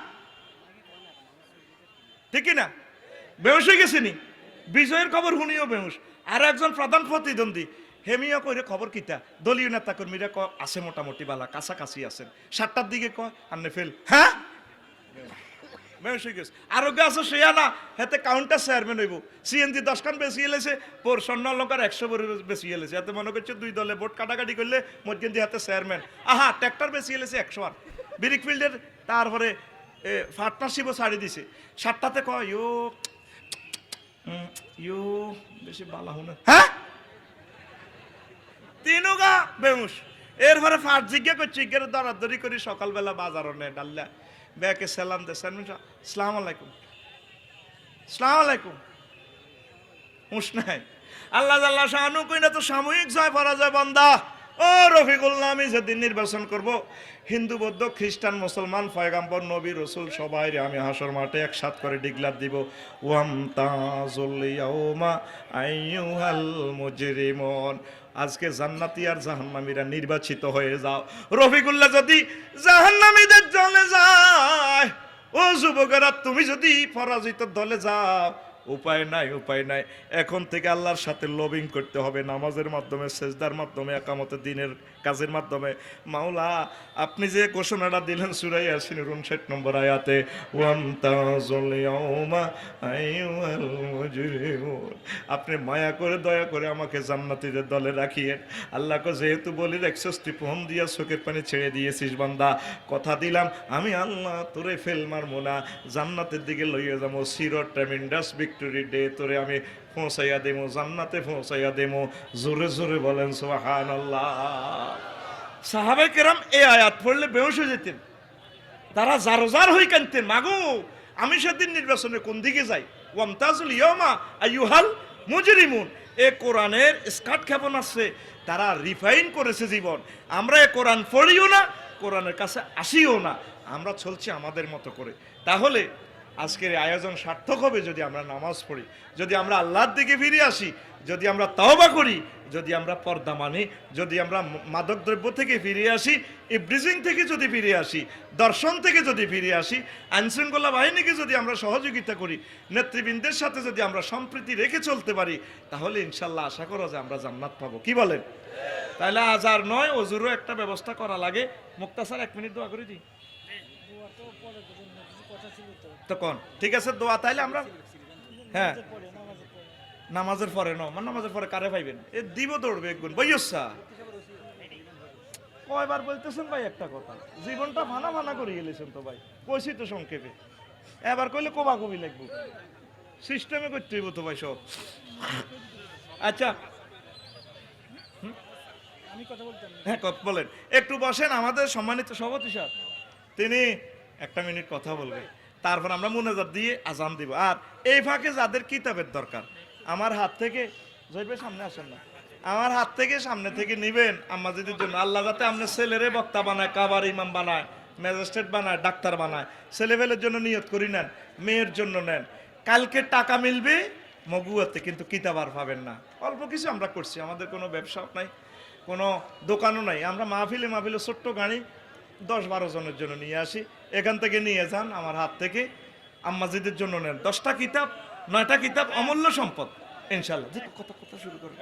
ঠিক না বেহুশ হয়ে গেছিনি বিজয়ের খবর শুনিও বেহুশ আর একজন প্রধান প্রতিদ্বন্দ্বী হেমিয়া কইরে খবর কিতা দলীয় নেতা কর্মীরা আছে মোটামুটি বালা কাছাকাছি আছেন 7টার দিকে কয় আন্নে ফেল হ্যাঁ বেহুশ হয়ে গেছে আরোগ্য আছে সেয়া না হেতে কাউন্টার চেয়ারম্যান হইব সিএনজি 10 খান বেশি এলেছে পর স্বর্ণ অলঙ্কার 100 বড় বেশি এলেছে এতে মনে করছে 2 দলে ভোট কাটাকাটি করলে মধ্যে হাতে চেয়ারম্যান আহা ট্র্যাক্টর বেশি এলেছে 100 আর ব্রিক ফিল্ডের তারপরে পার্টনারশিপও ছাড়ি দিছে 7টাতে কয় ইউ বেশি বালা হুনে হ্যাঁ তিনুগা বেহুশ এরপরে ফাট জিজ্ঞা করছি গের দরাদরি করি সকালবেলা বাজারও নেয় ডাল্লা ব্যাকে সালাম দে সালাম আলাইকুম সালাম আলাইকুম হুঁশ নাই। আল্লাহ জাল্লা শাহানু কই না তো সাময়িক জয় পরাজয় বান্দা। ও রফিকুল্লাহ, আমি যেদিন নির্বাচন করব, হিন্দু বৌদ্ধ খ্রিস্টান মুসলমান পয়গাম্বর নবী রসুল সবাই আমি হাসর মাঠে একসাথ করে ডিগলার দিব, ওয়ামতাজুল ইয়াউমা আইয়ুহাল মুজরিমুন। আজকে জান্নাতি আর জাহান্নামীরা নির্বাচিত হয়ে যাও। রফিকুল্লাহ যদি জাহান্নামীদের দলে যায়, ও যুবকেরা তুমি যদি পরাজিত দলে যাও, উপায় নাই, উপায় নাই। এখন থেকে আল্লাহর সাথে লবিং করতে হবে, নামাজের মাধ্যমে, সেজদার মাধ্যমে, একামতের দিনের কাজের মাধ্যমে। মাওলা আপনি যে ঘোষণাটা দিলেন সূরা ইয়াসিনের 59 নম্বর আয়াতে, ওয়ামতাজুল ইয়াউমা আইয়ুহাল মুজরিমুন, আপনি মায়া করে দয়া করে আমাকে জান্নাতীদের দলে রাখিয়েন। আল্লাহকে যেহেতু বলি রাখছিস, তুই ফোন দিয়া চোখের পানি ছেড়ে দিয়েছিস বান্দা, কথা দিলাম আমি আল্লাহ তোরে ফেল মারবো না, জান্নাতের দিকে লইয়া যাবো। সিরত ট্রেমেন্ডাস ভিক্টোরি ডে তোরে আমি পৌঁছাইয়া দেবো, জান্নাতে পৌঁছাইয়া দেবো। জোরে জোরে বলেন সুবহানাল্লাহ। সাহাবায়ে কেরাম এই আয়াত পড়লে বেহুশ হয়ে যেতেন, তারা জারজার হয়ে কাঁদতেন, মাগো আমি সেদিন নির্বাচনে কোন দিকে যাই। ওয়ামতাজুল ইয়াউমা আইয়ুহাল মুজরিমুন, এ কোরআনের স্কার্ট ক্ষেপণ আছে, তারা রিফাইন করেছে জীবন। আমরা এ কোরআন পড়িও না, কোরআনের কাছে আসিও না, আমরা চলছি আমাদের মতো করে। তাহলে আজকের এই আয়োজন সার্থক হবে যদি আমরা নামাজ পড়ি, যদি আমরা আল্লাহর দিকে ফিরে আসি, যদি আমরা তওবা করি, যদি আমরা পর্দা মানি, যদি আমরা মাদকদ্রব্য থেকে ফিরে আসি, ইবলিজিং থেকে যদি ফিরে আসি, দর্শন থেকে যদি ফিরে আসি, আইনশৃঙ্খলা বাহিনীকে যদি আমরা সহযোগিতা করি, নেতৃবৃন্দের সাথে যদি আমরা সম্প্রীতি রেখে চলতে পারি, তাহলে ইনশাল্লাহ আশা করা যায় আমরা জান্নাত পাবো। কি বলেন? তাহলে আজ আর নয়, ওজুরও একটা ব্যবস্থা করা লাগে। মুক্তাসার 1 মিনিট দোয়া করে দিই তখন, ঠিক আছে দোয়া। তাইলে আমরা হ্যাঁ নামাজের পরে নামাজের পরে কারে পাইবেন, এ দিব দৌড়বে একগুণ বইয়সা। কয়বার বলতেছেন ভাই একটা কথা, জীবনটা ফানা ফানা করে গেলেছেন তো ভাই, কইছি তো সংক্ষেপে, এবার কইলে কোবা কবি লাগবো, সিস্টেমে করতে হইব তো ভাই সব। আচ্ছা হ্যাঁ বলেন, একটু বসেন। আমাদের সম্মানিত সভাপতি সাহেব তিনি 1 মিনিট কথা বলবে, তারপর আমরা মুনাজাত দিয়ে আজান দিব। আর এই ফাঁকে যাদের কিতাবের দরকার, আমার হাত থেকে জয়বে সামনে আসেন না, আমার হাত থেকে সামনে থেকে নিবেন আম্মাজিদের জন্য। আল্লাহ যাতে আপনার ছেলেরে বক্তা বানায়, কাবার ইমাম বানায়, ম্যাজিস্ট্রেট বানায়, ডাক্তার বানায়। ছেলেবেলের জন্য নিয়ত করি নেন, মেয়ের জন্য নেন। কালকে টাকা মিলবে মগুয়াতে, কিন্তু কিতাব আর পাবেন না। অল্প কিছু আমরা করছি, আমাদের কোনো ব্যবসা নাই, কোনো দোকানও নাই। আমরা মাহফিলে মাহফিলে ছোট্ট গাড়ি 10-12 জনের জন্য নিয়ে আসি, এখান থেকে নিয়ে যান, আমার হাত থেকে আম্মাজিদের জন্য নেন। 10টা কিতাব, 9টা কিতাব, অমূল্য সম্পদ ইনশাল্লাহ। কথা শুরু করেন।